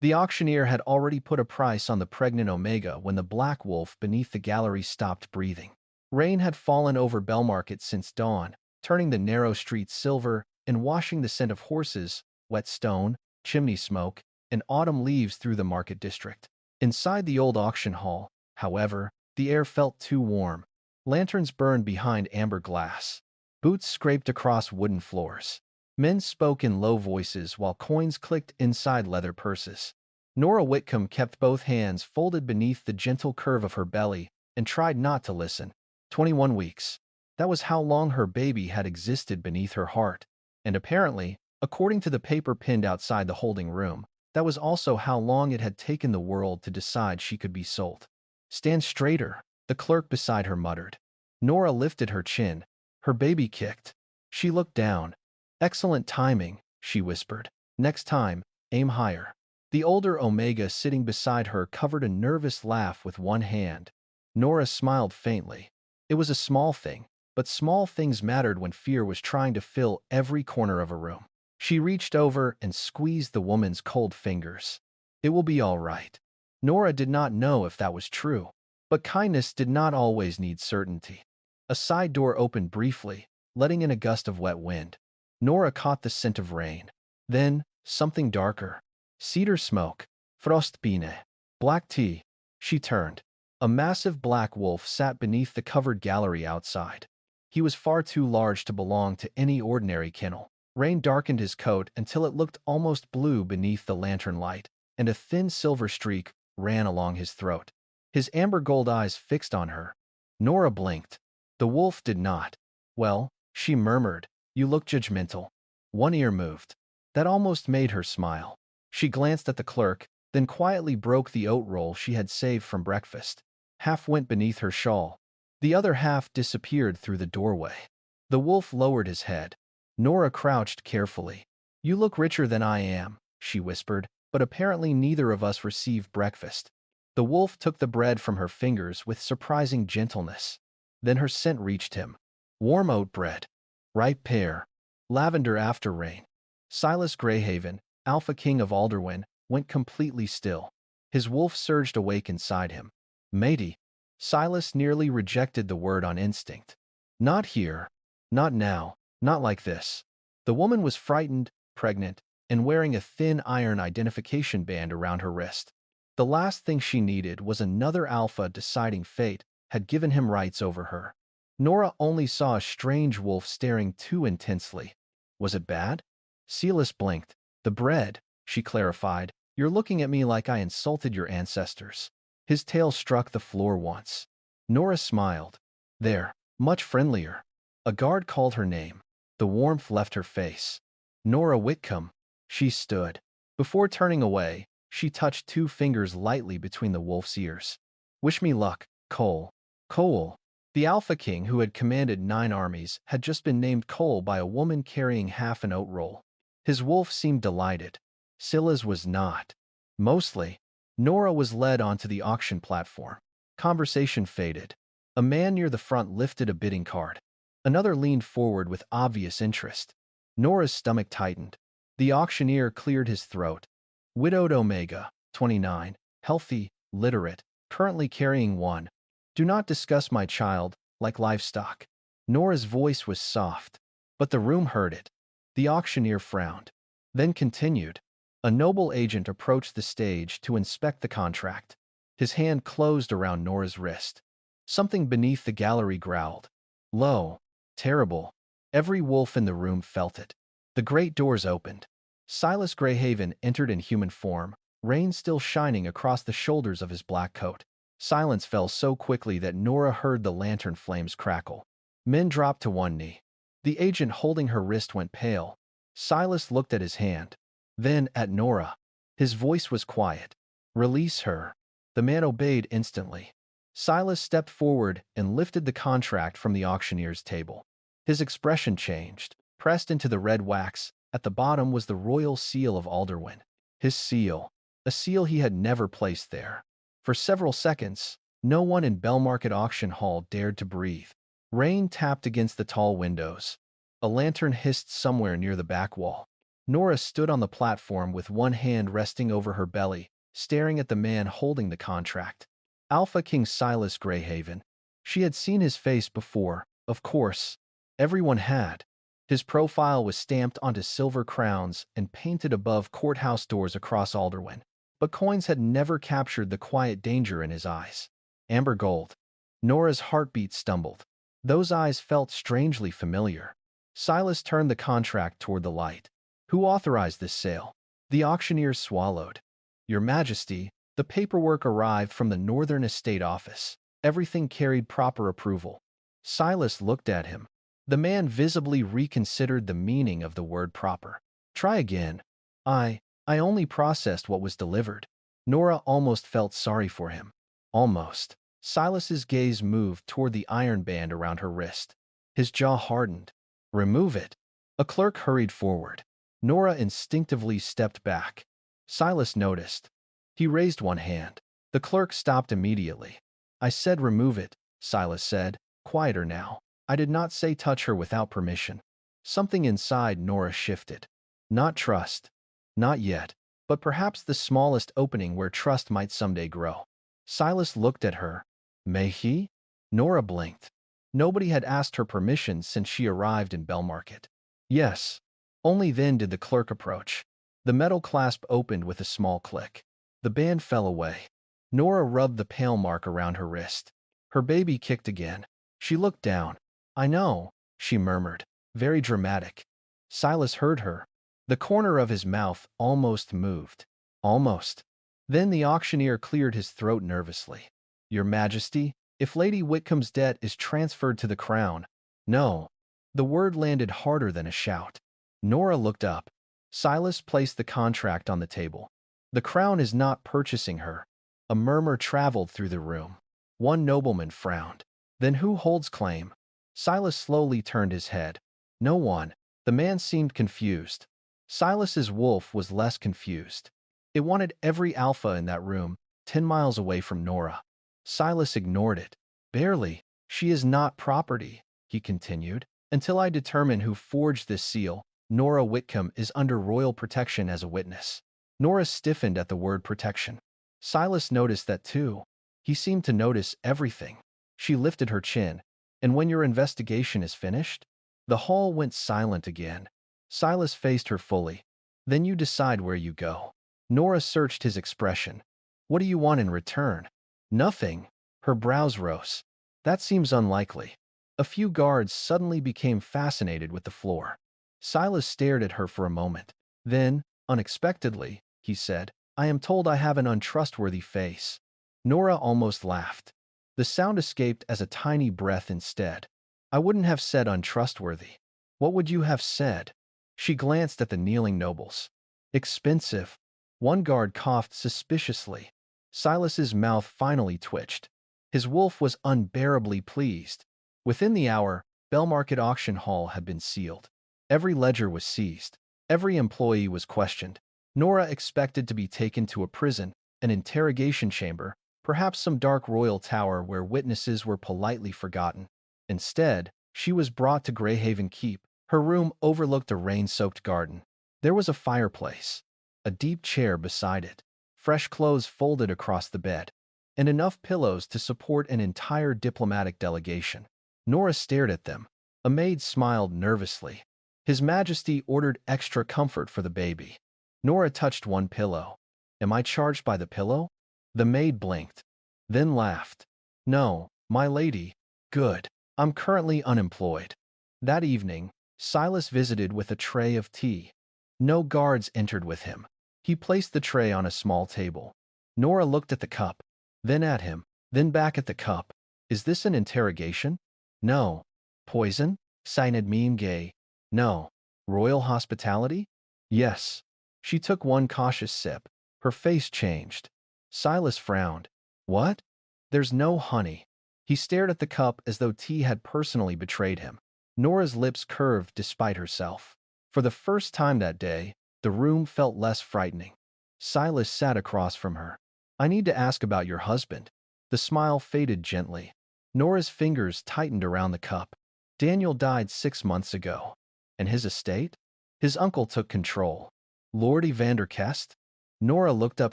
The auctioneer had already put a price on the pregnant Omega when the black wolf beneath the gallery stopped breathing. Rain had fallen over Belmarket since dawn, turning the narrow streets silver and washing the scent of horses, wet stone, chimney smoke, and autumn leaves through the market district. Inside the old auction hall, however, the air felt too warm. Lanterns burned behind amber glass. Boots scraped across wooden floors. Men spoke in low voices while coins clicked inside leather purses. Nora Whitcombe kept both hands folded beneath the gentle curve of her belly and tried not to listen. 21 weeks. That was how long her baby had existed beneath her heart. And apparently, according to the paper pinned outside the holding room, that was also how long it had taken the world to decide she could be sold. "Stand straighter," the clerk beside her muttered. Nora lifted her chin. Her baby kicked. She looked down. "Excellent timing," she whispered. "Next time, aim higher." The older Omega sitting beside her covered a nervous laugh with one hand. Nora smiled faintly. It was a small thing, but small things mattered when fear was trying to fill every corner of a room. She reached over and squeezed the woman's cold fingers. "It will be all right." Nora did not know if that was true, but kindness did not always need certainty. A side door opened briefly, letting in a gust of wet wind. Nora caught the scent of rain. Then, something darker. Cedar smoke. Frostbiene. Black tea. She turned. A massive black wolf sat beneath the covered gallery outside. He was far too large to belong to any ordinary kennel. Rain darkened his coat until it looked almost blue beneath the lantern light, and a thin silver streak ran along his throat. His amber gold eyes fixed on her. Nora blinked. The wolf did not. "Well," she murmured, "you look judgmental." One ear moved. That almost made her smile. She glanced at the clerk, then quietly broke the oat roll she had saved from breakfast. Half went beneath her shawl. The other half disappeared through the doorway. The wolf lowered his head. Nora crouched carefully. "You look richer than I am," she whispered, "but apparently neither of us received breakfast." The wolf took the bread from her fingers with surprising gentleness. Then her scent reached him. Warm oat bread. Ripe pear. Lavender after rain. Silas Greyhaven, Alpha King of Alderwyn, went completely still. His wolf surged awake inside him. "Matey." Silas nearly rejected the word on instinct. "Not here. Not now. Not like this." The woman was frightened, pregnant, and wearing a thin iron identification band around her wrist. The last thing she needed was another alpha deciding fate had given him rights over her. Nora only saw a strange wolf staring too intensely. Was it bad? Silas blinked. "The bread," she clarified. "You're looking at me like I insulted your ancestors." His tail struck the floor once. Nora smiled. "There, much friendlier." A guard called her name. The warmth left her face. "Nora Whitcombe." She stood. Before turning away, she touched two fingers lightly between the wolf's ears. "Wish me luck, Cole." Cole. The Alpha King who had commanded 9 armies had just been named Cole by a woman carrying half an oat roll. His wolf seemed delighted. Silas was not. Mostly. Nora was led onto the auction platform. Conversation faded. A man near the front lifted a bidding card. Another leaned forward with obvious interest. Nora's stomach tightened. The auctioneer cleared his throat. "Widowed Omega, 29, healthy, literate, currently carrying 1. Do not discuss my child like livestock." Nora's voice was soft, but the room heard it. The auctioneer frowned, then continued. A noble agent approached the stage to inspect the contract. His hand closed around Nora's wrist. Something beneath the gallery growled. Low. Terrible. Every wolf in the room felt it. The great doors opened. Silas Greyhaven entered in human form, rain still shining across the shoulders of his black coat. Silence fell so quickly that Nora heard the lantern flames crackle. Men dropped to one knee. The agent holding her wrist went pale. Silas looked at his hand, then at Nora. His voice was quiet. "Release her." The man obeyed instantly. Silas stepped forward and lifted the contract from the auctioneer's table. His expression changed. Pressed into the red wax, at the bottom was the royal seal of Alderwyn. His seal. A seal he had never placed there. For several seconds, no one in Belmarket Auction Hall dared to breathe. Rain tapped against the tall windows. A lantern hissed somewhere near the back wall. Nora stood on the platform with one hand resting over her belly, staring at the man holding the contract. Alpha King Silas Greyhaven. She had seen his face before, of course. Everyone had. His profile was stamped onto silver crowns and painted above courthouse doors across Alderwin. But coins had never captured the quiet danger in his eyes. Amber gold. Nora's heartbeat stumbled. Those eyes felt strangely familiar. Silas turned the contract toward the light. Who authorized this sale? The auctioneer swallowed. Your Majesty, the paperwork arrived from the Northern Estate Office. Everything carried proper approval. Silas looked at him. The man visibly reconsidered the meaning of the word proper. Try again. I only processed what was delivered. Nora almost felt sorry for him. Almost. Silas's gaze moved toward the iron band around her wrist. His jaw hardened. Remove it. A clerk hurried forward. Nora instinctively stepped back. Silas noticed. He raised one hand. The clerk stopped immediately. I said remove it, Silas said, quieter now. I did not say touch her without permission. Something inside Nora shifted. Not trust. Not yet, but perhaps the smallest opening where trust might someday grow. Silas looked at her. May he? Nora blinked. Nobody had asked her permission since she arrived in Belmarket. Yes. Only then did the clerk approach. The metal clasp opened with a small click. The band fell away. Nora rubbed the pale mark around her wrist. Her baby kicked again. She looked down. I know, she murmured. Very dramatic. Silas heard her. The corner of his mouth almost moved. Almost. Then the auctioneer cleared his throat nervously. Your Majesty, if Lady Whitcombe's debt is transferred to the crown. No. The word landed harder than a shout. Nora looked up. Silas placed the contract on the table. The crown is not purchasing her. A murmur traveled through the room. One nobleman frowned. Then who holds claim? Silas slowly turned his head. No one. The man seemed confused. Silas's wolf was less confused. It wanted every alpha in that room, 10 miles away from Nora. Silas ignored it. Barely. She is not property, he continued. Until I determine who forged this seal, Nora Whitcombe is under royal protection as a witness. Nora stiffened at the word protection. Silas noticed that too. He seemed to notice everything. She lifted her chin. And when your investigation is finished? The hall went silent again. Silas faced her fully. Then you decide where you go. Nora searched his expression. What do you want in return? Nothing. Her brows rose. That seems unlikely. A few guards suddenly became fascinated with the floor. Silas stared at her for a moment. Then, unexpectedly, he said, I am told I have an untrustworthy face. Nora almost laughed. The sound escaped as a tiny breath instead. I wouldn't have said untrustworthy. What would you have said? She glanced at the kneeling nobles. Expensive. One guard coughed suspiciously. Silas's mouth finally twitched. His wolf was unbearably pleased. Within the hour, Belmarket Auction Hall had been sealed. Every ledger was seized. Every employee was questioned. Nora expected to be taken to a prison, an interrogation chamber, perhaps some dark royal tower where witnesses were politely forgotten. Instead, she was brought to Greyhaven Keep. Her room overlooked a rain-soaked garden. There was a fireplace, a deep chair beside it, fresh clothes folded across the bed, and enough pillows to support an entire diplomatic delegation. Nora stared at them. A maid smiled nervously. His Majesty ordered extra comfort for the baby. Nora touched one pillow. Am I charged by the pillow? The maid blinked, then laughed. No, my lady. Good. I'm currently unemployed. That evening, Silas visited with a tray of tea. No guards entered with him. He placed the tray on a small table. Nora looked at the cup, then at him, then back at the cup. Is this an interrogation? No. Poison? Cyanide meme gay? No. Royal hospitality? Yes. She took one cautious sip. Her face changed. Silas frowned. What? There's no honey. He stared at the cup as though tea had personally betrayed him. Nora's lips curved despite herself. For the first time that day, the room felt less frightening. Silas sat across from her. I need to ask about your husband. The smile faded gently. Nora's fingers tightened around the cup. Daniel died 6 months ago. And his estate? His uncle took control. Lord Evander Kest? Nora looked up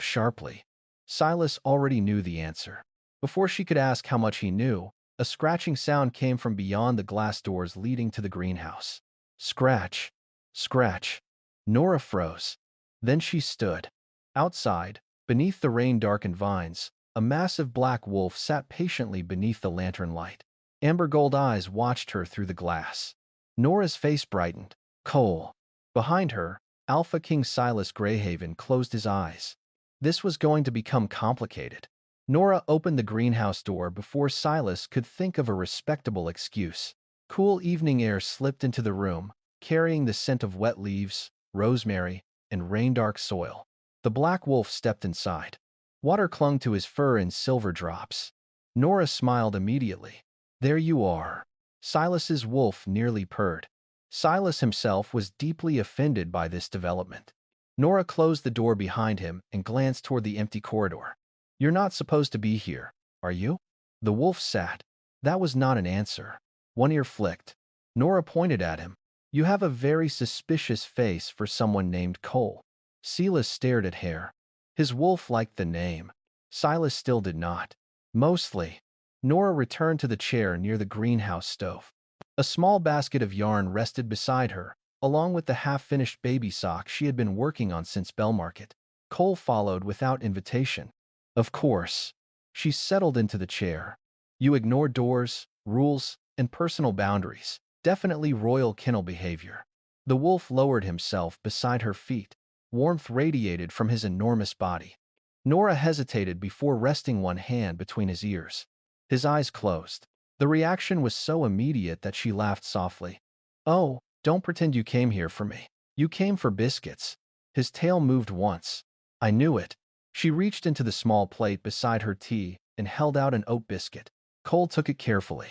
sharply. Silas already knew the answer. Before she could ask how much he knew, a scratching sound came from beyond the glass doors leading to the greenhouse. Scratch. Scratch. Nora froze. Then she stood. Outside, beneath the rain-darkened vines, a massive black wolf sat patiently beneath the lantern light. Amber-gold eyes watched her through the glass. Nora's face brightened. Cole. Behind her, Alpha King Silas Greyhaven closed his eyes. This was going to become complicated. Nora opened the greenhouse door before Silas could think of a respectable excuse. Cool evening air slipped into the room, carrying the scent of wet leaves, rosemary, and rain-dark soil. The black wolf stepped inside. Water clung to his fur in silver drops. Nora smiled immediately. There you are. Silas's wolf nearly purred. Silas himself was deeply offended by this development. Nora closed the door behind him and glanced toward the empty corridor. You're not supposed to be here, are you? The wolf sat. That was not an answer. One ear flicked. Nora pointed at him. You have a very suspicious face for someone named Cole. Silas stared at Hare. His wolf liked the name. Silas still did not. Mostly. Nora returned to the chair near the greenhouse stove. A small basket of yarn rested beside her, along with the half-finished baby sock she had been working on since Bellmarket. Cole followed without invitation. Of course. She settled into the chair. You ignore doors, rules, and personal boundaries. Definitely royal kennel behavior. The wolf lowered himself beside her feet. Warmth radiated from his enormous body. Nora hesitated before resting one hand between his ears. His eyes closed. The reaction was so immediate that she laughed softly. Oh, don't pretend you came here for me. You came for biscuits. His tail moved once. I knew it. She reached into the small plate beside her tea and held out an oat biscuit. Cole took it carefully.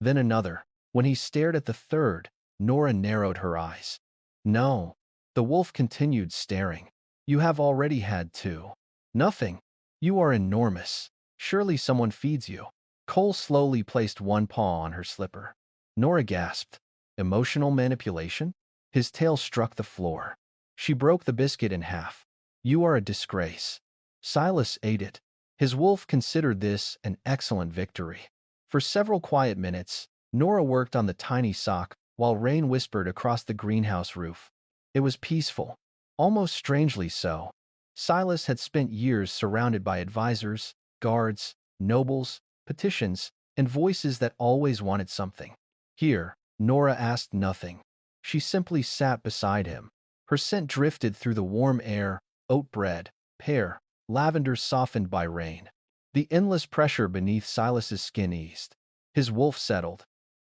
Then another. When he stared at the third, Nora narrowed her eyes. No. The wolf continued staring. You have already had two. Nothing. You are enormous. Surely someone feeds you. Cole slowly placed one paw on her slipper. Nora gasped. Emotional manipulation? His tail struck the floor. She broke the biscuit in half. You are a disgrace. Silas ate it. His wolf considered this an excellent victory. For several quiet minutes, Nora worked on the tiny sock while rain whispered across the greenhouse roof. It was peaceful, almost strangely so. Silas had spent years surrounded by advisors, guards, nobles, petitions, and voices that always wanted something. Here, Nora asked nothing. She simply sat beside him. Her scent drifted through the warm air, oat bread, pear, lavender softened by rain. The endless pressure beneath Silas's skin eased. His wolf settled.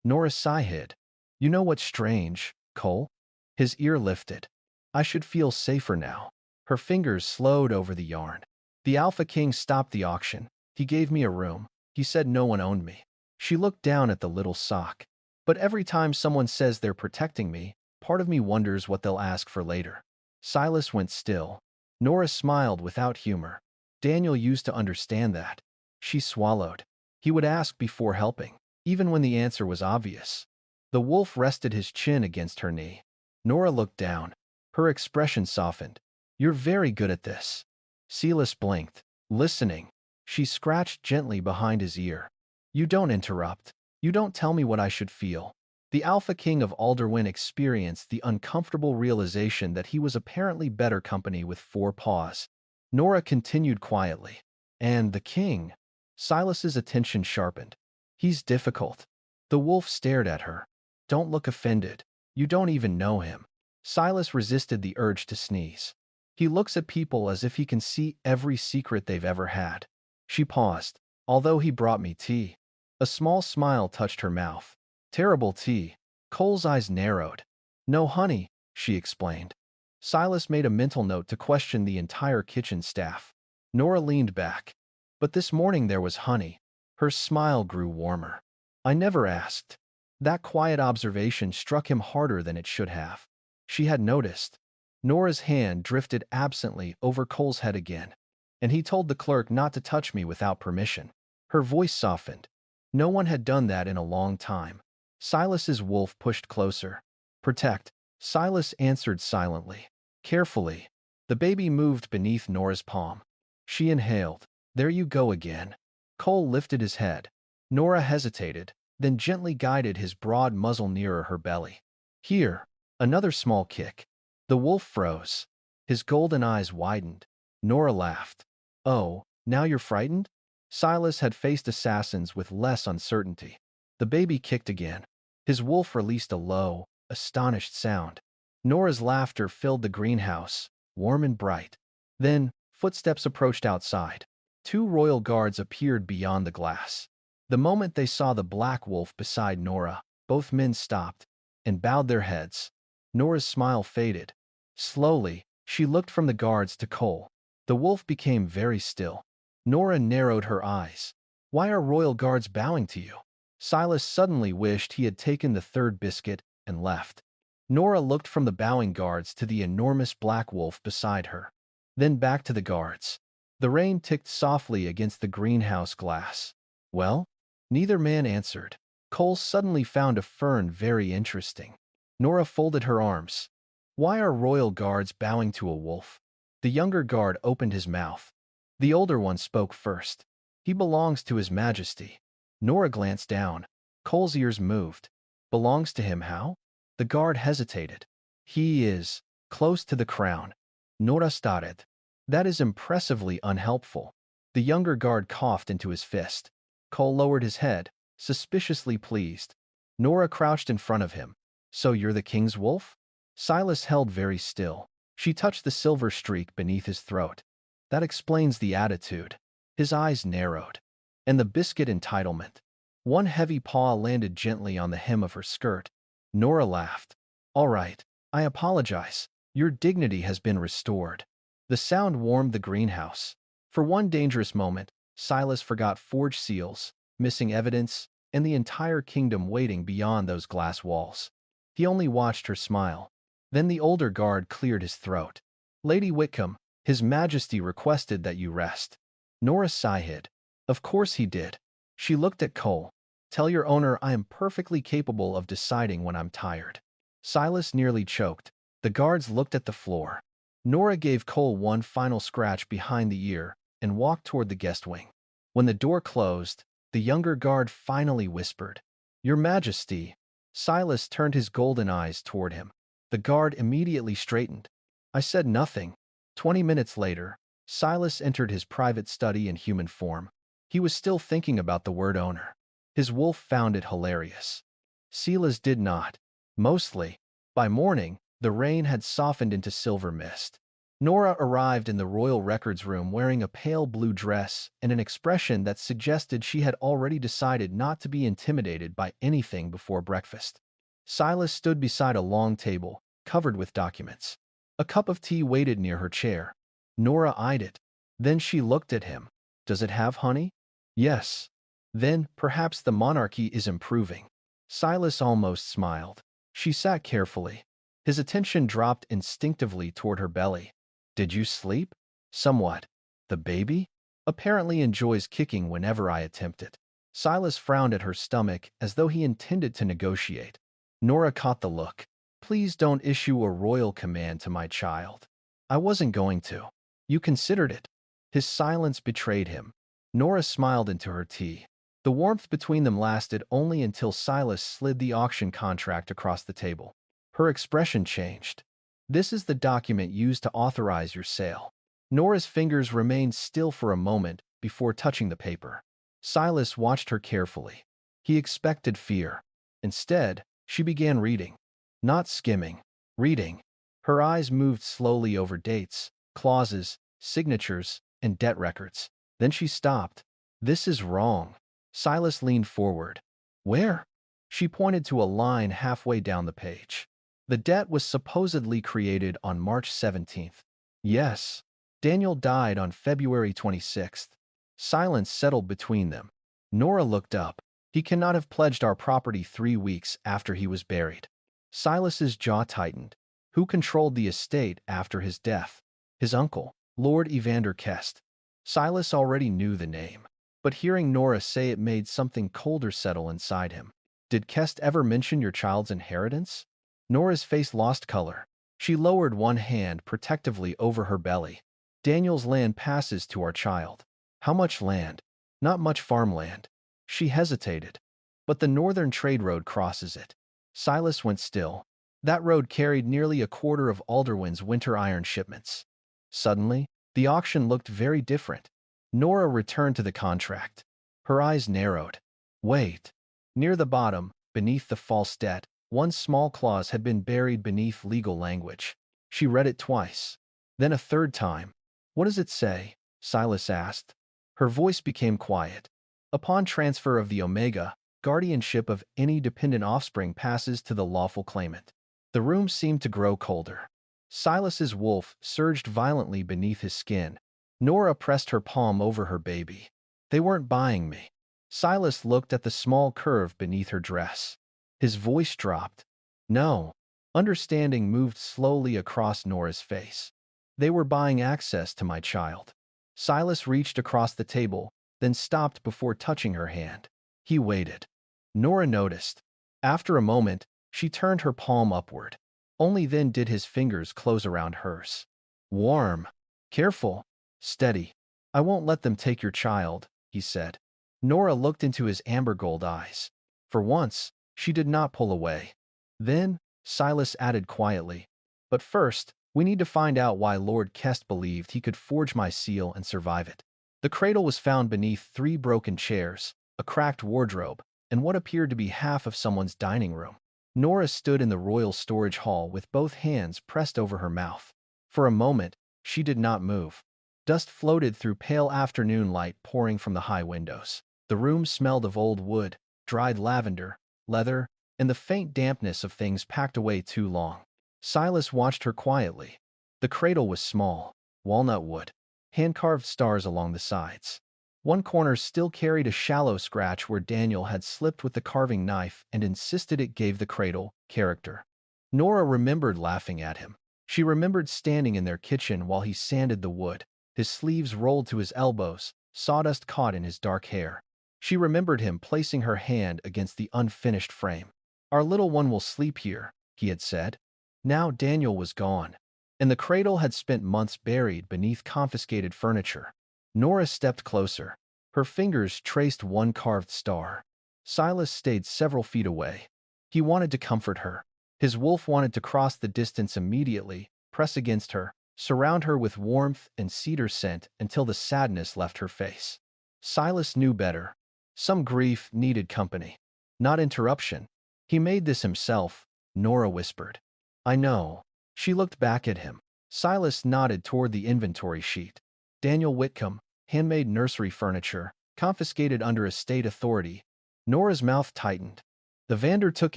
Nora's sigh hid. You know what's strange, Cole? His ear lifted. I should feel safer now. Her fingers slowed over the yarn. The Alpha King stopped the auction. He gave me a room. He said no one owned me. She looked down at the little sock. But every time someone says they're protecting me, part of me wonders what they'll ask for later. Silas went still. Nora smiled without humor. Daniel used to understand that. She swallowed. He would ask before helping, even when the answer was obvious. The wolf rested his chin against her knee. Nora looked down. Her expression softened. You're very good at this. Silas blinked, listening. She scratched gently behind his ear. You don't interrupt. You don't tell me what I should feel. The Alpha King of Alderwyn experienced the uncomfortable realization that he was apparently better company with four paws. Nora continued quietly. And the king. Silas's attention sharpened. He's difficult. The wolf stared at her. Don't look offended. You don't even know him. Silas resisted the urge to sneeze. He looks at people as if he can see every secret they've ever had. She paused. Although he brought me tea. A small smile touched her mouth. Terrible tea. Cole's eyes narrowed. No honey, she explained. Silas made a mental note to question the entire kitchen staff. Nora leaned back. But this morning there was honey. Her smile grew warmer. I never asked. That quiet observation struck him harder than it should have. She had noticed. Nora's hand drifted absently over Cole's head again. And he told the clerk not to touch me without permission. Her voice softened. No one had done that in a long time. Silas's wolf pushed closer. Protect. Silas answered silently. Carefully, the baby moved beneath Nora's palm. She inhaled. There you go again. Cole lifted his head. Nora hesitated, then gently guided his broad muzzle nearer her belly. Here, another small kick. The wolf froze. His golden eyes widened. Nora laughed. Oh, now you're frightened? Silas had faced assassins with less uncertainty. The baby kicked again. His wolf released a low, astonished sound. Nora's laughter filled the greenhouse, warm and bright. Then, footsteps approached outside. Two royal guards appeared beyond the glass. The moment they saw the black wolf beside Nora, both men stopped and bowed their heads. Nora's smile faded. Slowly, she looked from the guards to Cole. The wolf became very still. Nora narrowed her eyes. Why are royal guards bowing to you? Silas suddenly wished he had taken the third biscuit and left. Nora looked from the bowing guards to the enormous black wolf beside her, then back to the guards. The rain ticked softly against the greenhouse glass. Well? Neither man answered. Cole suddenly found a fern very interesting. Nora folded her arms. Why are royal guards bowing to a wolf? The younger guard opened his mouth. The older one spoke first. He belongs to His Majesty. Nora glanced down. Cole's ears moved. Belongs to him how? The guard hesitated. He is close to the crown. Nora started. That is impressively unhelpful. The younger guard coughed into his fist. Cole lowered his head, suspiciously pleased. Nora crouched in front of him. So you're the king's wolf? Silas held very still. She touched the silver streak beneath his throat. That explains the attitude. His eyes narrowed. And the biscuit entitlement. One heavy paw landed gently on the hem of her skirt. Nora laughed. All right, I apologize. Your dignity has been restored. The sound warmed the greenhouse. For one dangerous moment, Silas forgot forged seals, missing evidence, and the entire kingdom waiting beyond those glass walls. He only watched her smile. Then the older guard cleared his throat. Lady Whitcombe, His Majesty requested that you rest. Nora sighed. Of course he did. She looked at Cole. Tell your owner I am perfectly capable of deciding when I'm tired. Silas nearly choked. The guards looked at the floor. Nora gave Cole one final scratch behind the ear and walked toward the guest wing. When the door closed, the younger guard finally whispered, Your Majesty. Silas turned his golden eyes toward him. The guard immediately straightened. I said nothing. 20 minutes later, Silas entered his private study in human form. He was still thinking about the word owner. His wolf found it hilarious. Silas did not. Mostly. By morning, the rain had softened into silver mist. Nora arrived in the royal records room wearing a pale blue dress and an expression that suggested she had already decided not to be intimidated by anything before breakfast. Silas stood beside a long table, covered with documents. A cup of tea waited near her chair. Nora eyed it. Then she looked at him. Does it have honey? Yes. Then, perhaps the monarchy is improving. Silas almost smiled. She sat carefully. His attention dropped instinctively toward her belly. Did you sleep? Somewhat. The baby? Apparently enjoys kicking whenever I attempt it. Silas frowned at her stomach as though he intended to negotiate. Nora caught the look. Please don't issue a royal command to my child. I wasn't going to. You considered it. His silence betrayed him. Nora smiled into her tea. The warmth between them lasted only until Silas slid the auction contract across the table. Her expression changed. This is the document used to authorize your sale. Nora's fingers remained still for a moment before touching the paper. Silas watched her carefully. He expected fear. Instead, she began reading. Not skimming. Reading. Her eyes moved slowly over dates, clauses, signatures, and debt records. Then she stopped. This is wrong. Silas leaned forward. Where? She pointed to a line halfway down the page. The debt was supposedly created on March 17th. Yes. Daniel died on February 26th. Silence settled between them. Nora looked up. He cannot have pledged our property 3 weeks after he was buried. Silas's jaw tightened. Who controlled the estate after his death? His uncle, Lord Evander Kest. Silas already knew the name, but hearing Nora say it made something colder settle inside him. Did Kest ever mention your child's inheritance? Nora's face lost color. She lowered one hand protectively over her belly. Daniel's land passes to our child. How much land? Not much farmland. She hesitated. But the northern trade road crosses it. Silas went still. That road carried nearly a quarter of Alderwin's winter iron shipments. Suddenly, the auction looked very different. Nora returned to the contract. Her eyes narrowed. Wait. Near the bottom, beneath the false debt, one small clause had been buried beneath legal language. She read it twice. Then a third time. What does it say? Silas asked. Her voice became quiet. Upon transfer of the Omega, guardianship of any dependent offspring passes to the lawful claimant. The room seemed to grow colder. Silas's wolf surged violently beneath his skin. Nora pressed her palm over her baby. They weren't buying me. Silas looked at the small curve beneath her dress. His voice dropped. No. Understanding moved slowly across Nora's face. They were buying access to my child. Silas reached across the table, then stopped before touching her hand. He waited. Nora noticed. After a moment, she turned her palm upward. Only then did his fingers close around hers. Warm. Careful. Steady. I won't let them take your child, he said. Nora looked into his amber gold eyes. For once, she did not pull away. Then, Silas added quietly, but first, we need to find out why Lord Kest believed he could forge my seal and survive it. The cradle was found beneath 3 broken chairs, a cracked wardrobe, and what appeared to be half of someone's dining room. Nora stood in the royal storage hall with both hands pressed over her mouth. For a moment, she did not move. Dust floated through pale afternoon light pouring from the high windows. The room smelled of old wood, dried lavender, leather, and the faint dampness of things packed away too long. Silas watched her quietly. The cradle was small, walnut wood, hand-carved stars along the sides. One corner still carried a shallow scratch where Daniel had slipped with the carving knife and insisted it gave the cradle character. Nora remembered laughing at him. She remembered standing in their kitchen while he sanded the wood, his sleeves rolled to his elbows, sawdust caught in his dark hair. She remembered him placing her hand against the unfinished frame. Our little one will sleep here, he had said. Now Daniel was gone, and the cradle had spent months buried beneath confiscated furniture. Nora stepped closer. Her fingers traced one carved star. Silas stayed several feet away. He wanted to comfort her. His wolf wanted to cross the distance immediately, press against her, surround her with warmth and cedar scent until the sadness left her face. Silas knew better. Some grief needed company, not interruption. He made this himself, Nora whispered. I know. She looked back at him. Silas nodded toward the inventory sheet. Daniel Whitcombe, handmade nursery furniture, confiscated under estate authority. Nora's mouth tightened. The Vander took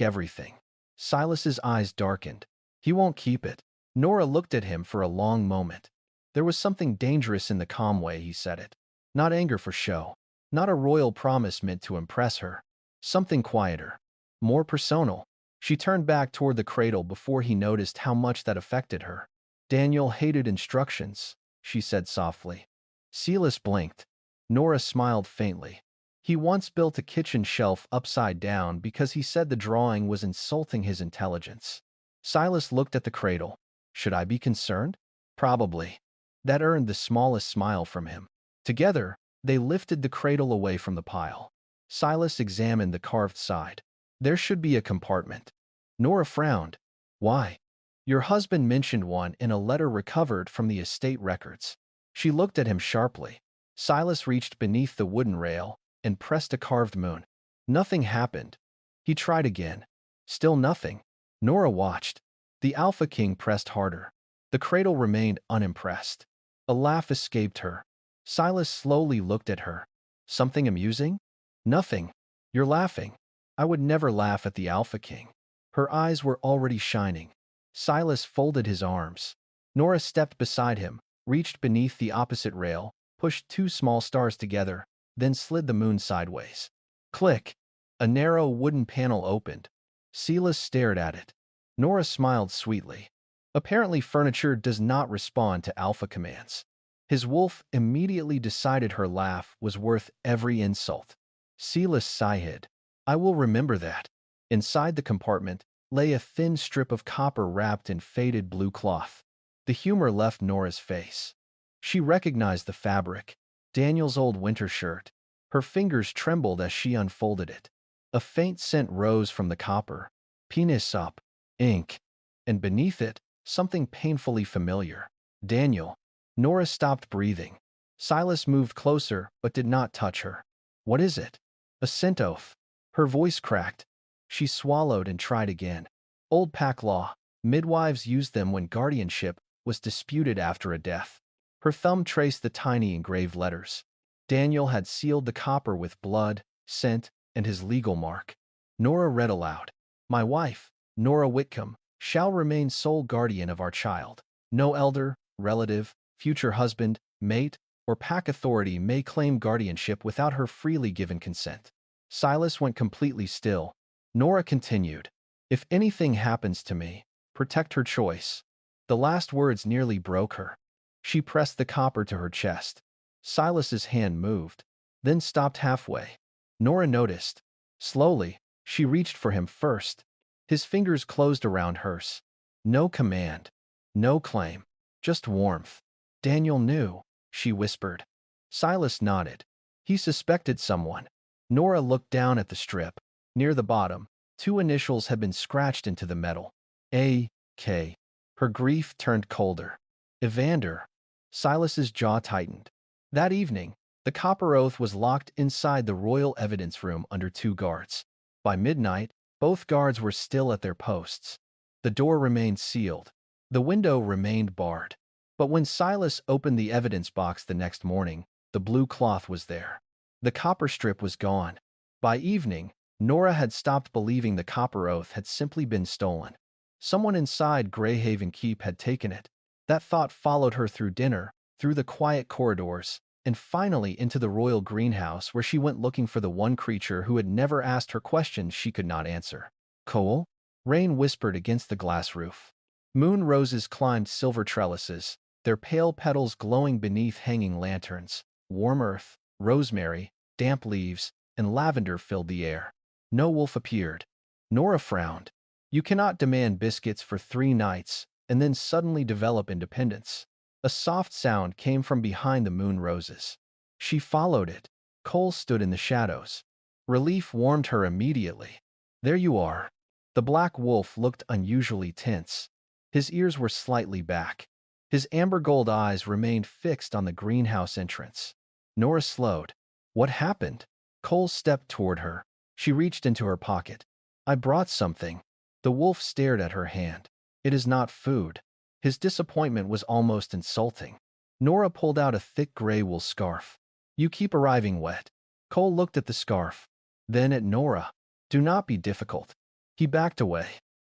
everything. Silas's eyes darkened. He won't keep it. Nora looked at him for a long moment. There was something dangerous in the calm way he said it. Not anger for show. Not a royal promise meant to impress her. Something quieter. More personal. She turned back toward the cradle before he noticed how much that affected her. Daniel hated instructions, she said softly. Silas blinked. Nora smiled faintly. He once built a kitchen shelf upside down because he said the drawing was insulting his intelligence. Silas looked at the cradle. Should I be concerned? Probably. That earned the smallest smile from him. Together, they lifted the cradle away from the pile. Silas examined the carved side. There should be a compartment. Nora frowned. Why? Your husband mentioned one in a letter recovered from the estate records. She looked at him sharply. Silas reached beneath the wooden rail and pressed a carved moon. Nothing happened. He tried again. Still nothing. Nora watched. The Alpha King pressed harder. The cradle remained unimpressed. A laugh escaped her. Silas slowly looked at her. Something amusing? Nothing. You're laughing. I would never laugh at the Alpha King. Her eyes were already shining. Silas folded his arms. Nora stepped beside him, reached beneath the opposite rail, pushed 2 small stars together, then slid the moon sideways. Click! A narrow wooden panel opened. Silas stared at it. Nora smiled sweetly. Apparently furniture does not respond to alpha commands. His wolf immediately decided her laugh was worth every insult. Silas sighed. I will remember that. Inside the compartment, lay a thin strip of copper wrapped in faded blue cloth. The humor left Nora's face. She recognized the fabric, Daniel's old winter shirt. Her fingers trembled as she unfolded it. A faint scent rose from the copper. Penis up, ink, and beneath it, something painfully familiar. Daniel. Nora stopped breathing. Silas moved closer, but did not touch her. What is it? A scent oath. Her voice cracked. She swallowed and tried again. Old pack law. Midwives used them when guardianship was disputed after a death. Her thumb traced the tiny engraved letters. Daniel had sealed the copper with blood, scent, and his legal mark. Nora read aloud. My wife, Nora Whitcombe, shall remain sole guardian of our child. No elder, relative, future husband, mate, or pack authority may claim guardianship without her freely given consent. Silas went completely still. Nora continued, if anything happens to me, protect her choice. The last words nearly broke her. She pressed the copper to her chest. Silas's hand moved, then stopped halfway. Nora noticed. Slowly, she reached for him first. His fingers closed around hers. No command, no claim, just warmth. Daniel knew, she whispered. Silas nodded. He suspected someone. Nora looked down at the strip. Near the bottom, 2 initials had been scratched into the metal. A.K. Her grief turned colder. Evander. Silas's jaw tightened. That evening, the copper oath was locked inside the royal evidence room under 2 guards. By midnight, both guards were still at their posts. The door remained sealed. The window remained barred. But when Silas opened the evidence box the next morning, the blue cloth was there. The copper strip was gone. By evening, Nora had stopped believing the copper oath had simply been stolen. Someone inside Greyhaven Keep had taken it. That thought followed her through dinner, through the quiet corridors, and finally into the royal greenhouse where she went looking for the one creature who had never asked her questions she could not answer. Cole? Rain whispered against the glass roof. Moon roses climbed silver trellises, their pale petals glowing beneath hanging lanterns. Warm earth, rosemary, damp leaves, and lavender filled the air. No wolf appeared. Nora frowned. You cannot demand biscuits for 3 nights and then suddenly develop independence. A soft sound came from behind the moon roses. She followed it. Cole stood in the shadows. Relief warmed her immediately. There you are. The black wolf looked unusually tense. His ears were slightly back. His amber gold eyes remained fixed on the greenhouse entrance. Nora slowed. What happened? Cole stepped toward her. She reached into her pocket. I brought something. The wolf stared at her hand. It is not food. His disappointment was almost insulting. Nora pulled out a thick gray wool scarf. You keep arriving wet. Cole looked at the scarf. Then at Nora. Do not be difficult. He backed away.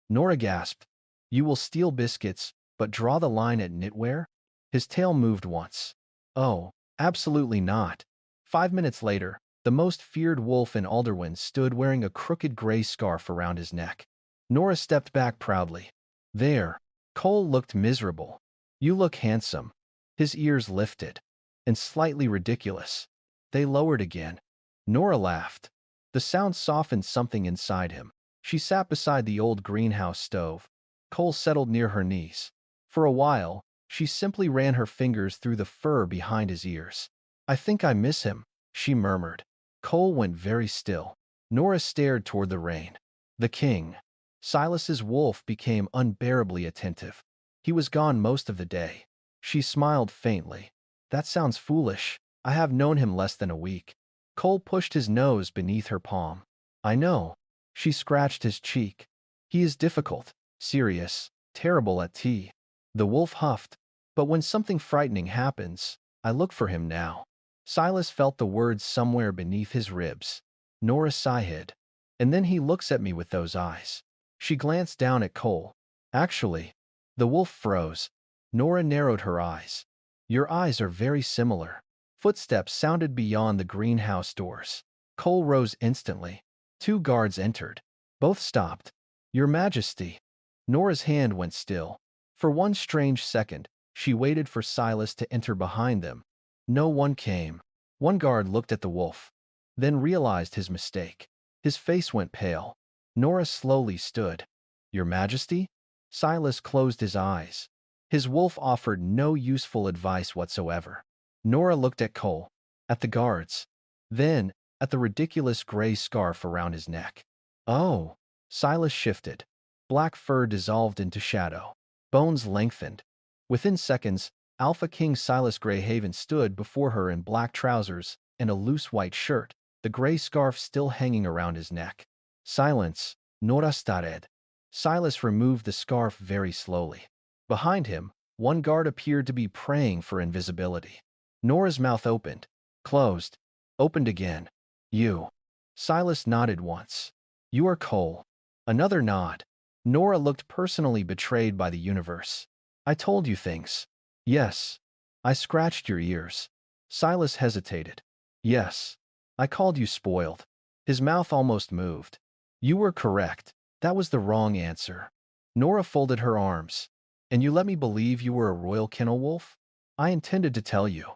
Nora gasped. You will steal biscuits, but draw the line at knitwear? His tail moved once. Oh, absolutely not. 5 minutes later, the most feared wolf in Alderwyn stood wearing a crooked gray scarf around his neck. Nora stepped back proudly. There. Cole looked miserable. You look handsome. His ears lifted. And slightly ridiculous. They lowered again. Nora laughed. The sound softened something inside him. She sat beside the old greenhouse stove. Cole settled near her knees. For a while, she simply ran her fingers through the fur behind his ears. I think I miss him, she murmured. Cole went very still. Nora stared toward the rain. The king. Silas's wolf became unbearably attentive. He was gone most of the day. She smiled faintly. That sounds foolish. I have known him less than a week. Cole pushed his nose beneath her palm. I know. She scratched his cheek. He is difficult, serious, terrible at tea. The wolf huffed. But when something frightening happens, I look for him now. Silas felt the words somewhere beneath his ribs. Nora sighed. And then he looks at me with those eyes. She glanced down at Cole. Actually, the wolf froze. Nora narrowed her eyes. Your eyes are very similar. Footsteps sounded beyond the greenhouse doors. Cole rose instantly. 2 guards entered. Both stopped. Your Majesty. Nora's hand went still. For one strange second, she waited for Silas to enter behind them. No one came. One guard looked at the wolf, then realized his mistake. His face went pale. Nora slowly stood. Your Majesty? Silas closed his eyes. His wolf offered no useful advice whatsoever. Nora looked at Cole, at the guards, then at the ridiculous gray scarf around his neck. Oh! Silas shifted. Black fur dissolved into shadow. Bones lengthened. Within seconds, Alpha King Silas Greyhaven stood before her in black trousers and a loose white shirt, the gray scarf still hanging around his neck. Silence, Nora started. Silas removed the scarf very slowly. Behind him, one guard appeared to be praying for invisibility. Nora's mouth opened, closed, opened again. You. Silas nodded once. You are Cole. Another nod. Nora looked personally betrayed by the universe. I told you things. Yes. I scratched your ears. Silas hesitated. Yes. I called you spoiled. His mouth almost moved. You were correct. That was the wrong answer. Nora folded her arms. And you let me believe you were a royal kennel wolf? I intended to tell you.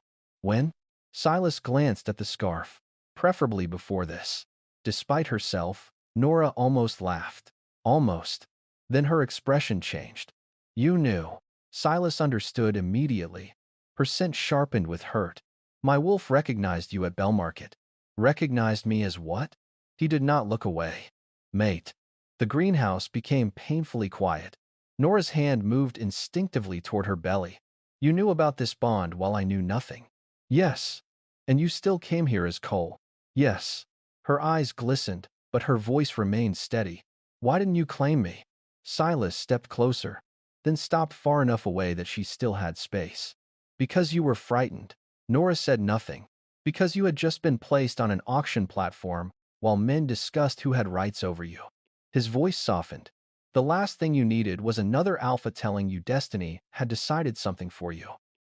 When? Silas glanced at the scarf. Preferably before this. Despite herself, Nora almost laughed. Almost. Then her expression changed. You knew. Silas understood immediately. Her scent sharpened with hurt. My wolf recognized you at Belmarket. Recognized me as what? He did not look away. Mate. The greenhouse became painfully quiet. Nora's hand moved instinctively toward her belly. You knew about this bond while I knew nothing. Yes. And you still came here as Cole. Yes. Her eyes glistened, but her voice remained steady. Why didn't you claim me? Silas stepped closer, then stopped far enough away that she still had space. Because you were frightened. Nora said nothing. Because you had just been placed on an auction platform while men discussed who had rights over you. His voice softened. The last thing you needed was another alpha telling you destiny had decided something for you.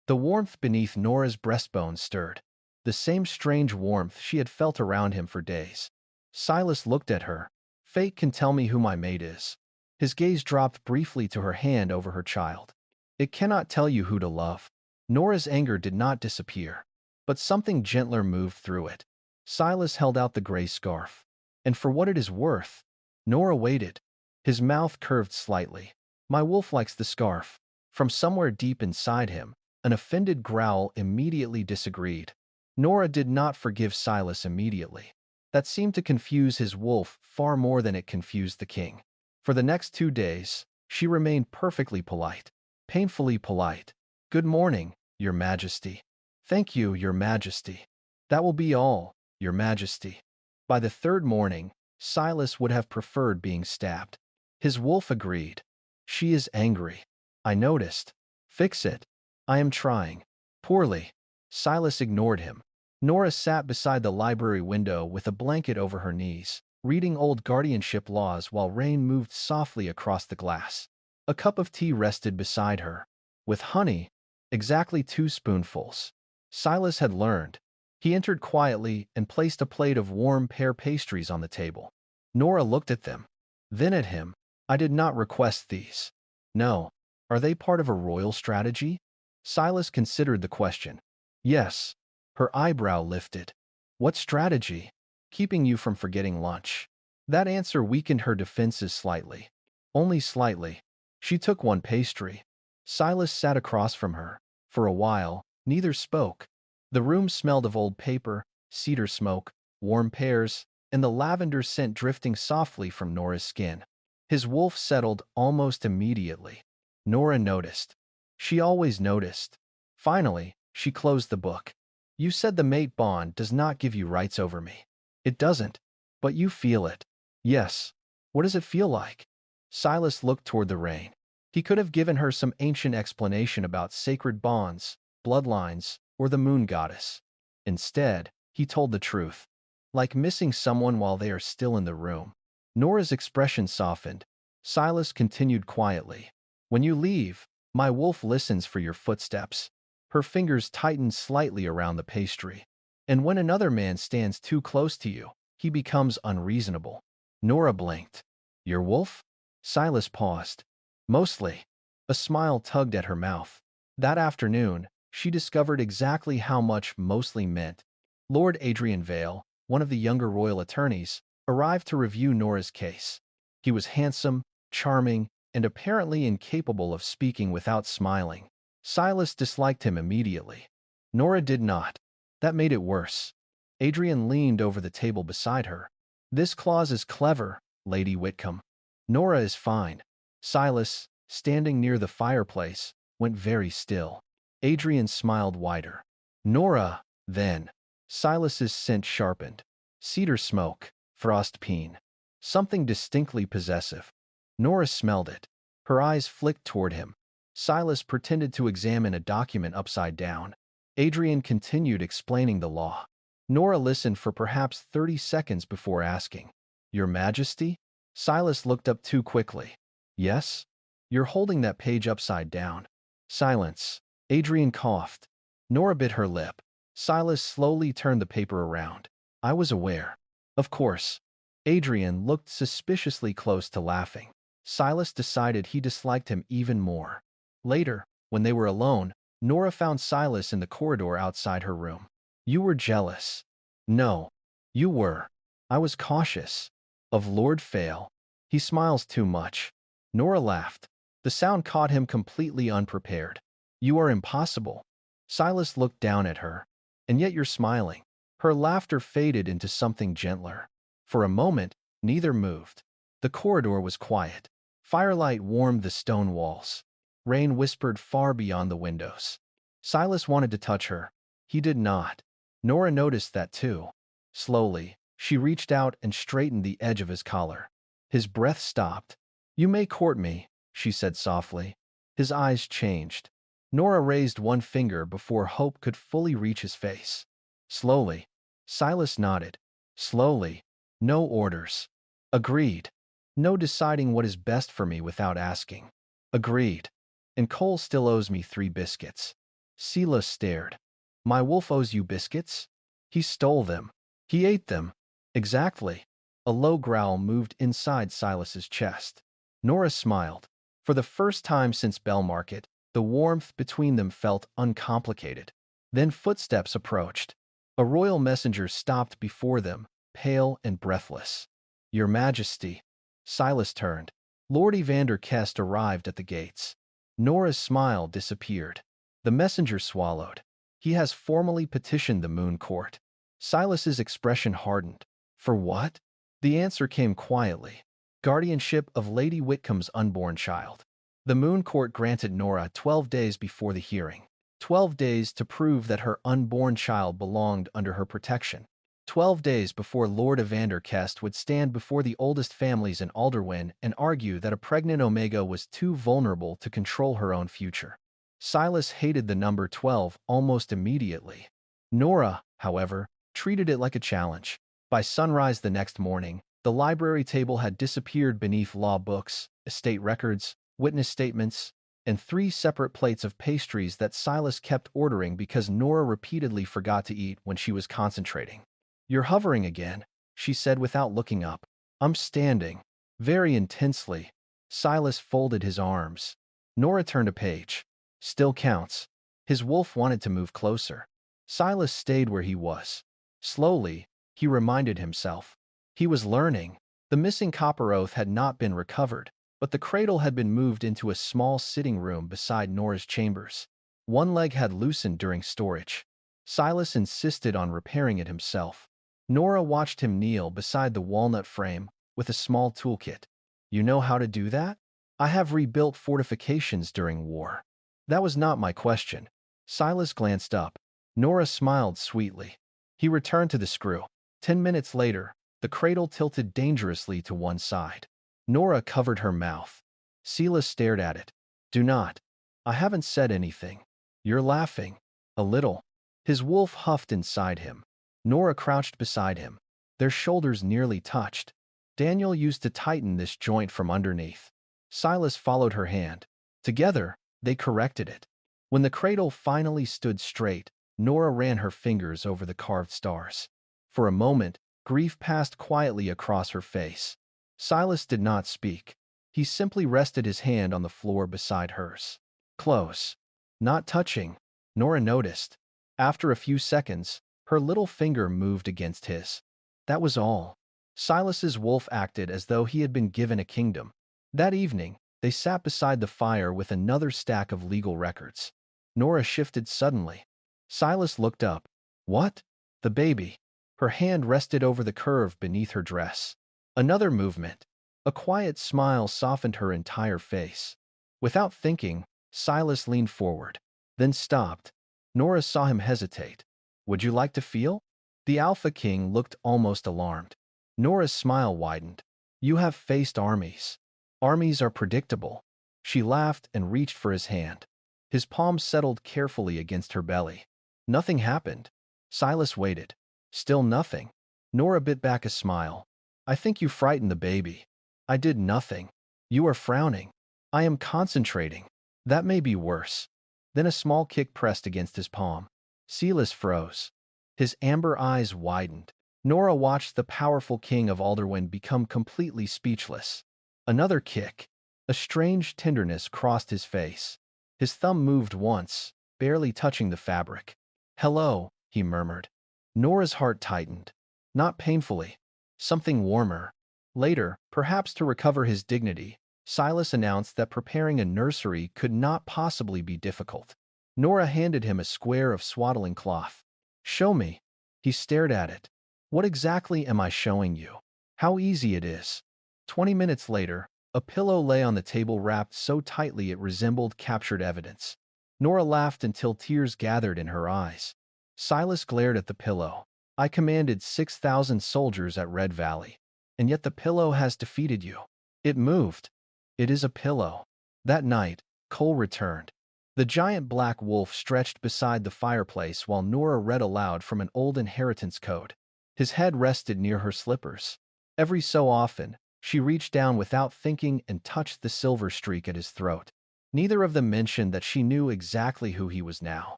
The warmth beneath Nora's breastbone stirred. The same strange warmth she had felt around him for days. Silas looked at her. Fate can tell me who my mate is. His gaze dropped briefly to her hand over her child. It cannot tell you who to love. Nora's anger did not disappear, but something gentler moved through it. Silas held out the gray scarf. And for what it is worth, Nora waited. His mouth curved slightly. My wolf likes the scarf. From somewhere deep inside him, an offended growl immediately disagreed. Nora did not forgive Silas immediately. That seemed to confuse his wolf far more than it confused the king. For the next 2 days, she remained perfectly polite. Painfully polite. Good morning, Your Majesty. Thank you, Your Majesty. That will be all, Your Majesty. By the 3rd morning, Silas would have preferred being stabbed. His wolf agreed. She is angry. I noticed. Fix it. I am trying. Poorly. Silas ignored him. Nora sat beside the library window with a blanket over her knees, reading old guardianship laws while rain moved softly across the glass. A cup of tea rested beside her. With honey, exactly 2 spoonfuls. Silas had learned. He entered quietly and placed a plate of warm pear pastries on the table. Nora looked at them. Then at him. I did not request these. No. Are they part of a royal strategy? Silas considered the question. Yes. Her eyebrow lifted. What strategy? Keeping you from forgetting lunch. That answer weakened her defenses slightly. Only slightly. She took one pastry. Silas sat across from her. For a while, neither spoke. The room smelled of old paper, cedar smoke, warm pears, and the lavender scent drifting softly from Nora's skin. His wolf settled almost immediately. Nora noticed. She always noticed. Finally, she closed the book. You said the mate bond does not give you rights over me. It doesn't. But you feel it. Yes. What does it feel like? Silas looked toward the rain. He could have given her some ancient explanation about sacred bonds, bloodlines, or the moon goddess. Instead, he told the truth. Like missing someone while they are still in the room. Nora's expression softened. Silas continued quietly. When you leave, my wolf listens for your footsteps. Her fingers tightened slightly around the pastry. And when another man stands too close to you, he becomes unreasonable. Nora blinked. Your wolf? Silas paused. Mostly. A smile tugged at her mouth. That afternoon, she discovered exactly how much mostly meant. Lord Adrian Vale, one of the younger royal attorneys, arrived to review Nora's case. He was handsome, charming, and apparently incapable of speaking without smiling. Silas disliked him immediately. Nora did not. That made it worse. Adrian leaned over the table beside her. This clause is clever, Lady Whitcombe. Nora is fine. Silas, standing near the fireplace, went very still. Adrian smiled wider. Nora, then. Silas's scent sharpened. Cedar smoke, frost pine. Something distinctly possessive. Nora smelled it. Her eyes flicked toward him. Silas pretended to examine a document upside down. Adrian continued explaining the law. Nora listened for perhaps 30 seconds before asking, "Your Majesty?" Silas looked up too quickly. "Yes? You're holding that page upside down." Silence. Adrian coughed. Nora bit her lip. Silas slowly turned the paper around. "I was aware." "Of course." Adrian looked suspiciously close to laughing. Silas decided he disliked him even more. Later, when they were alone, Nora found Silas in the corridor outside her room. "You were jealous." "No. You were." "I was cautious." "Of Lord Fail. He smiles too much." Nora laughed. The sound caught him completely unprepared. "You are impossible." Silas looked down at her. "And yet you're smiling." Her laughter faded into something gentler. For a moment, neither moved. The corridor was quiet. Firelight warmed the stone walls. Rain whispered far beyond the windows. Silas wanted to touch her. He did not. Nora noticed that too. Slowly, she reached out and straightened the edge of his collar. His breath stopped. "You may court me," she said softly. His eyes changed. Nora raised one finger before hope could fully reach his face. Slowly. Silas nodded. Slowly. "No orders." "Agreed." "No deciding what is best for me without asking." "Agreed." "And Cole still owes me 3 biscuits." Silas stared. "My wolf owes you biscuits?" "He stole them." "He ate them." "Exactly." A low growl moved inside Silas's chest. Nora smiled. For the first time since Belmarket, the warmth between them felt uncomplicated. Then footsteps approached. A royal messenger stopped before them, pale and breathless. "Your Majesty." Silas turned. Lord Evander Kest arrived at the gates. Nora's smile disappeared. The messenger swallowed. "He has formally petitioned the Moon Court." Silas's expression hardened. "For what?" The answer came quietly. "Guardianship of Lady Whitcombe's unborn child." The Moon Court granted Nora 12 days before the hearing. 12 days to prove that her unborn child belonged under her protection. 12 days before Lord Evander Kest would stand before the oldest families in Alderwyn and argue that a pregnant Omega was too vulnerable to control her own future. Silas hated the number 12 almost immediately. Nora, however, treated it like a challenge. By sunrise the next morning, the library table had disappeared beneath law books, estate records, witness statements, and 3 separate plates of pastries that Silas kept ordering because Nora repeatedly forgot to eat when she was concentrating. "You're hovering again," she said without looking up. "I'm standing." Very intensely. Silas folded his arms. Nora turned a page. "Still counts." His wolf wanted to move closer. Silas stayed where he was. Slowly, he reminded himself. He was learning. The missing copper oath had not been recovered, but the cradle had been moved into a small sitting room beside Nora's chambers. One leg had loosened during storage. Silas insisted on repairing it himself. Nora watched him kneel beside the walnut frame with a small toolkit. "You know how to do that?" "I have rebuilt fortifications during war." "That was not my question." Silas glanced up. Nora smiled sweetly. He returned to the screw. 10 minutes later, the cradle tilted dangerously to one side. Nora covered her mouth. Silas stared at it. "Do not." "I haven't said anything." "You're laughing." "A little." His wolf huffed inside him. Nora crouched beside him. Their shoulders nearly touched. Daniel used to tighten this joint from underneath. Silas followed her hand. Together, they corrected it. When the cradle finally stood straight, Nora ran her fingers over the carved stars. For a moment, grief passed quietly across her face. Silas did not speak. He simply rested his hand on the floor beside hers. Close. Not touching, Nora noticed. After a few seconds, her little finger moved against his. That was all. Silas's wolf acted as though he had been given a kingdom. That evening, they sat beside the fire with another stack of legal records. Nora shifted suddenly. Silas looked up. What? The baby. Her hand rested over the curve beneath her dress. Another movement. A quiet smile softened her entire face. Without thinking, Silas leaned forward, then stopped. Nora saw him hesitate. Would you like to feel? The Alpha King looked almost alarmed. Nora's smile widened. You have faced armies. Armies are predictable. She laughed and reached for his hand. His palm settled carefully against her belly. Nothing happened. Silas waited. Still nothing. Nora bit back a smile. I think you frightened the baby. I did nothing. You are frowning. I am concentrating. That may be worse. Then a small kick pressed against his palm. Silas froze. His amber eyes widened. Nora watched the powerful king of Alderwind become completely speechless. Another kick. A strange tenderness crossed his face. His thumb moved once, barely touching the fabric. Hello, he murmured. Nora's heart tightened. Not painfully. Something warmer. Later, perhaps to recover his dignity, Silas announced that preparing a nursery could not possibly be difficult. Nora handed him a square of swaddling cloth. Show me. He stared at it. What exactly am I showing you? How easy it is. 20 minutes later, a pillow lay on the table wrapped so tightly it resembled captured evidence. Nora laughed until tears gathered in her eyes. Silas glared at the pillow. I commanded 6,000 soldiers at Red Valley, and yet the pillow has defeated you. It moved. It is a pillow. That night, Cole returned. The giant black wolf stretched beside the fireplace while Nora read aloud from an old inheritance code. His head rested near her slippers. Every so often, she reached down without thinking and touched the silver streak at his throat. Neither of them mentioned that she knew exactly who he was now.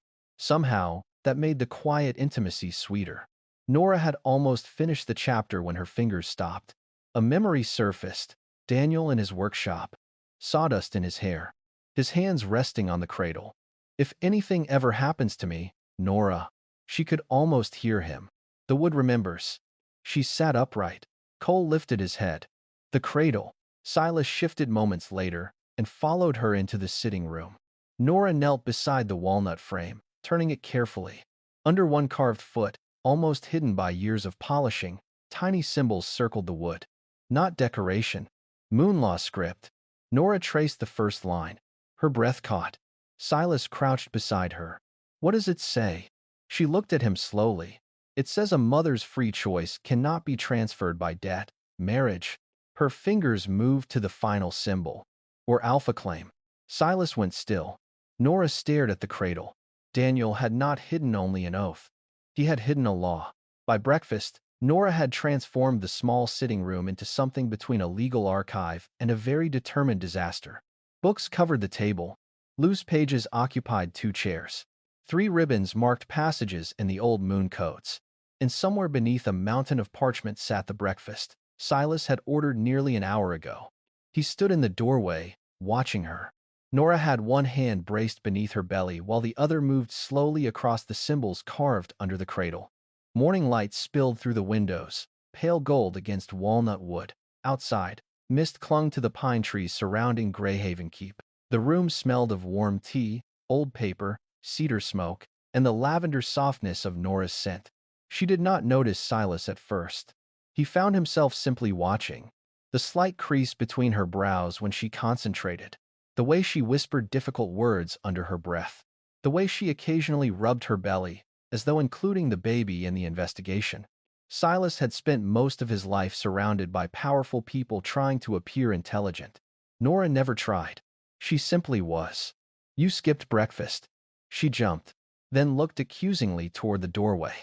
Somehow, that made the quiet intimacy sweeter. Nora had almost finished the chapter when her fingers stopped. A memory surfaced. Daniel in his workshop. Sawdust in his hair. His hands resting on the cradle. If anything ever happens to me, Nora. She could almost hear him. The wood remembers. She sat upright. Cole lifted his head. The cradle. Silas shifted moments later and followed her into the sitting room. Nora knelt beside the walnut frame, turning it carefully. Under one carved foot, almost hidden by years of polishing, tiny symbols circled the wood. Not decoration. Moonlaw script. Nora traced the first line. Her breath caught. Silas crouched beside her. What does it say? She looked at him slowly. It says a mother's free choice cannot be transferred by debt, marriage. Her fingers moved to the final symbol. Or alpha claim. Silas went still. Nora stared at the cradle. Daniel had not hidden only an oath. He had hidden a law. By breakfast, Nora had transformed the small sitting room into something between a legal archive and a very determined disaster. Books covered the table. Loose pages occupied 2 chairs. 3 ribbons marked passages in the old moon codes. And somewhere beneath a mountain of parchment sat the breakfast Silas had ordered nearly an hour ago. He stood in the doorway, watching her. Nora had one hand braced beneath her belly while the other moved slowly across the symbols carved under the cradle. Morning light spilled through the windows, pale gold against walnut wood. Outside, mist clung to the pine trees surrounding Greyhaven Keep. The room smelled of warm tea, old paper, cedar smoke, and the lavender softness of Nora's scent. She did not notice Silas at first. He found himself simply watching. The slight crease between her brows when she concentrated. The way she whispered difficult words under her breath. The way she occasionally rubbed her belly, as though including the baby in the investigation. Silas had spent most of his life surrounded by powerful people trying to appear intelligent. Nora never tried. She simply was. You skipped breakfast. She jumped, then looked accusingly toward the doorway.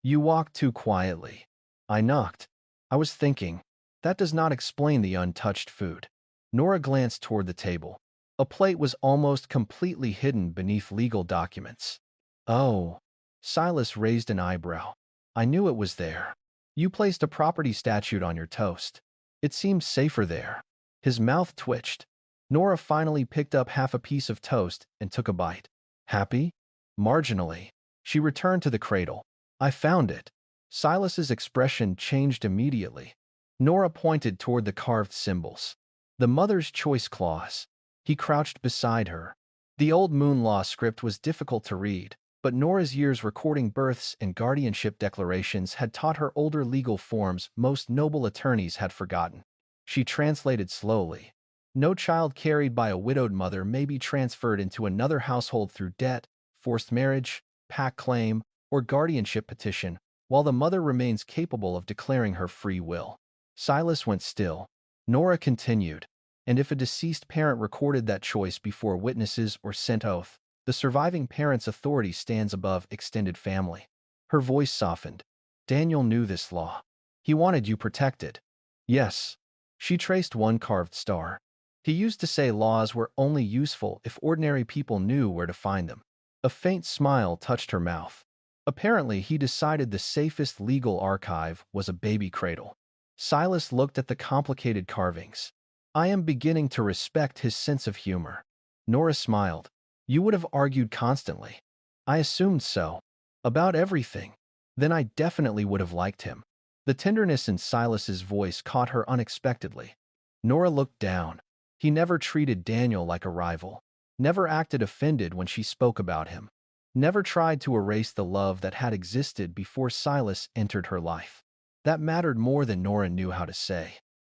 You walked too quietly. I knocked. I was thinking. That does not explain the untouched food. Nora glanced toward the table. A plate was almost completely hidden beneath legal documents. Oh. Silas raised an eyebrow. I knew it was there. You placed a property statute on your toast. It seemed safer there. His mouth twitched. Nora finally picked up half a piece of toast and took a bite. Happy? Marginally. She returned to the cradle. I found it. Silas's expression changed immediately. Nora pointed toward the carved symbols. The mother's choice clause. He crouched beside her. The old Moon Law script was difficult to read, but Nora's years recording births and guardianship declarations had taught her older legal forms most noble attorneys had forgotten. She translated slowly. No child carried by a widowed mother may be transferred into another household through debt, forced marriage, pact claim, or guardianship petition, while the mother remains capable of declaring her free will. Silas went still. Nora continued, and if a deceased parent recorded that choice before witnesses or sent oath, the surviving parent's authority stands above extended family. Her voice softened. Daniel knew this law. He wanted you protected. Yes. She traced one carved star. He used to say laws were only useful if ordinary people knew where to find them. A faint smile touched her mouth. Apparently, he decided the safest legal archive was a baby cradle. Silas looked at the complicated carvings. I am beginning to respect his sense of humor. Nora smiled. You would have argued constantly. I assumed so. About everything. Then I definitely would have liked him. The tenderness in Silas's voice caught her unexpectedly. Nora looked down. He never treated Daniel like a rival. Never acted offended when she spoke about him. Never tried to erase the love that had existed before Silas entered her life. That mattered more than Nora knew how to say.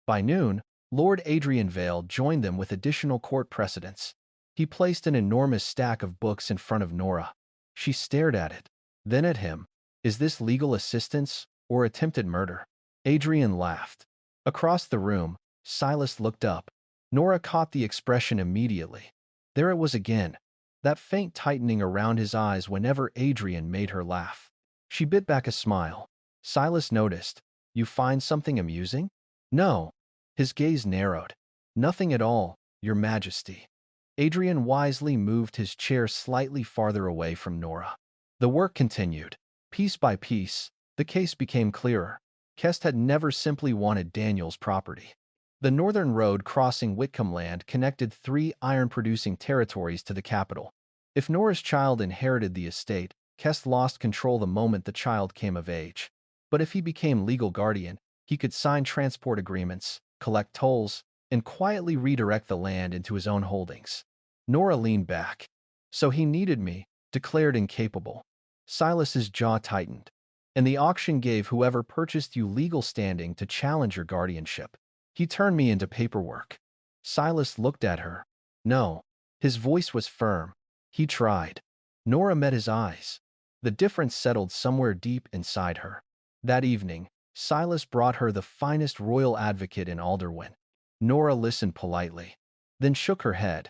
By noon, Lord Adrian Vale joined them with additional court precedents. He placed an enormous stack of books in front of Nora. She stared at it, then at him. Is this legal assistance or attempted murder? Adrian laughed. Across the room, Silas looked up. Nora caught the expression immediately. There it was again, that faint tightening around his eyes whenever Adrian made her laugh. She bit back a smile. Silas noticed. You find something amusing? No. His gaze narrowed. Nothing at all, Your Majesty. Adrian wisely moved his chair slightly farther away from Nora. The work continued. Piece by piece, the case became clearer. Kest had never simply wanted Daniel's property. The northern road crossing Whitcombe land connected 3 iron-producing territories to the capital. If Nora's child inherited the estate, Kest lost control the moment the child came of age. But if he became legal guardian, he could sign transport agreements, collect tolls, and quietly redirect the land into his own holdings. Nora leaned back. So he needed me, declared incapable. Silas's jaw tightened. And the auction gave whoever purchased you legal standing to challenge your guardianship. He turned me into paperwork. Silas looked at her. No. His voice was firm. He tried. Nora met his eyes. The difference settled somewhere deep inside her. That evening, Silas brought her the finest royal advocate in Alderwyn. Nora listened politely, then shook her head.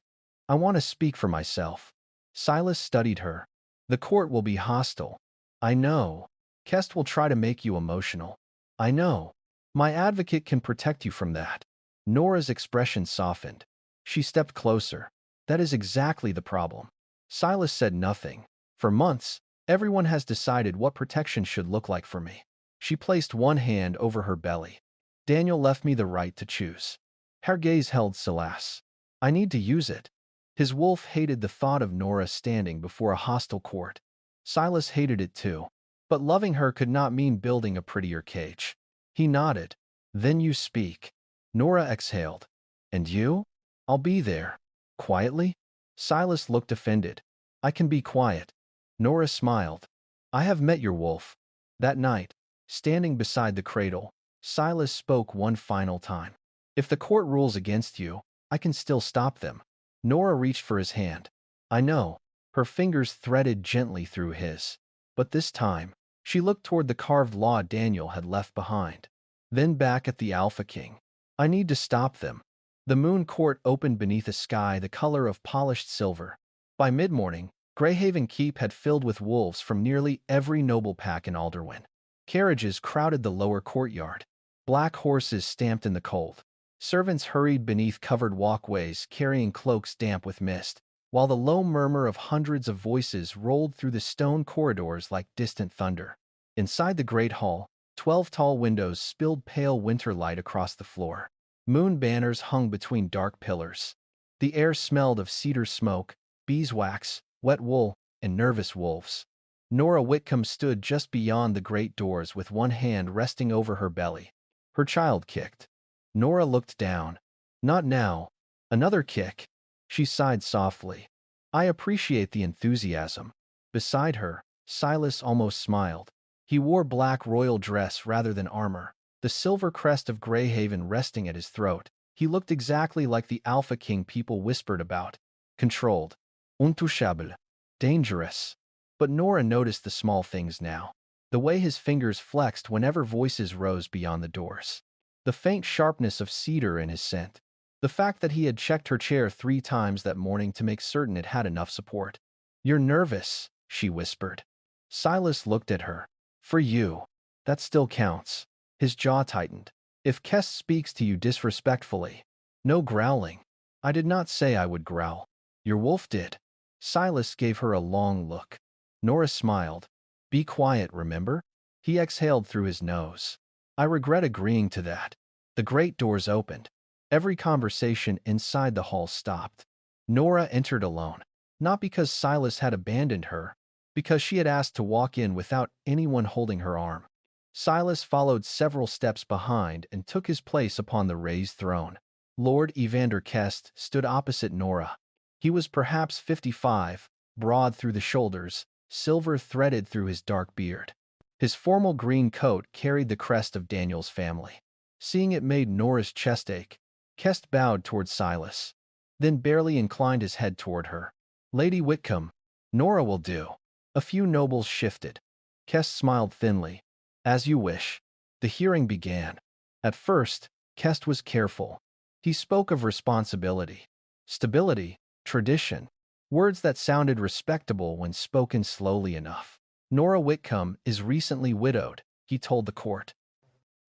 I want to speak for myself. Silas studied her. The court will be hostile. I know. Kest will try to make you emotional. I know. My advocate can protect you from that. Nora's expression softened. She stepped closer. That is exactly the problem. Silas said nothing. For months, everyone has decided what protection should look like for me. She placed one hand over her belly. Daniel left me the right to choose. Her gaze held Silas. I need to use it. His wolf hated the thought of Nora standing before a hostile court. Silas hated it too. But loving her could not mean building a prettier cage. He nodded. Then you speak. Nora exhaled. And you? I'll be there. Quietly? Silas looked offended. I can be quiet. Nora smiled. I have met your wolf. That night, standing beside the cradle, Silas spoke one final time. If the court rules against you, I can still stop them. Nora reached for his hand. I know. Her fingers threaded gently through his. But this time, she looked toward the carved law Daniel had left behind. Then back at the Alpha King. I need to stop them. The moon court opened beneath a sky the color of polished silver. By mid-morning, Greyhaven Keep had filled with wolves from nearly every noble pack in Alderwyn. Carriages crowded the lower courtyard. Black horses stamped in the cold. Servants hurried beneath covered walkways carrying cloaks damp with mist, while the low murmur of hundreds of voices rolled through the stone corridors like distant thunder. Inside the great hall, 12 tall windows spilled pale winter light across the floor. Moon banners hung between dark pillars. The air smelled of cedar smoke, beeswax, wet wool, and nervous wolves. Nora Whitcombe stood just beyond the great doors with one hand resting over her belly. Her child kicked. Nora looked down. Not now. Another kick. She sighed softly. I appreciate the enthusiasm. Beside her, Silas almost smiled. He wore black royal dress rather than armor, the silver crest of Greyhaven resting at his throat. He looked exactly like the Alpha King people whispered about. Controlled. Untouchable. Dangerous. But Nora noticed the small things now. The way his fingers flexed whenever voices rose beyond the doors. The faint sharpness of cedar in his scent. The fact that he had checked her chair 3 times that morning to make certain it had enough support. You're nervous, she whispered. Silas looked at her. For you. That still counts. His jaw tightened. If Kest speaks to you disrespectfully. No growling. I did not say I would growl. Your wolf did. Silas gave her a long look. Nora smiled. Be quiet, remember? He exhaled through his nose. I regret agreeing to that. The great doors opened. Every conversation inside the hall stopped. Nora entered alone. Not because Silas had abandoned her, because she had asked to walk in without anyone holding her arm. Silas followed several steps behind and took his place upon the raised throne. Lord Evander Kest stood opposite Nora. He was perhaps 55, broad through the shoulders, silver threaded through his dark beard. His formal green coat carried the crest of Daniel's family. Seeing it made Nora's chest ache. Kest bowed toward Silas, then barely inclined his head toward her. Lady Whitcombe, Nora will do. A few nobles shifted. Kest smiled thinly. As you wish. The hearing began. At first, Kest was careful. He spoke of responsibility, stability, tradition, words that sounded respectable when spoken slowly enough. Nora Whitcombe is recently widowed, he told the court.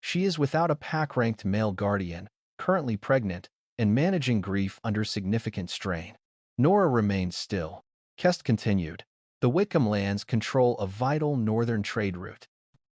She is without a pack-ranked male guardian, currently pregnant, and managing grief under significant strain. Nora remained still. Kest continued. The Whitcombe lands control a vital northern trade route.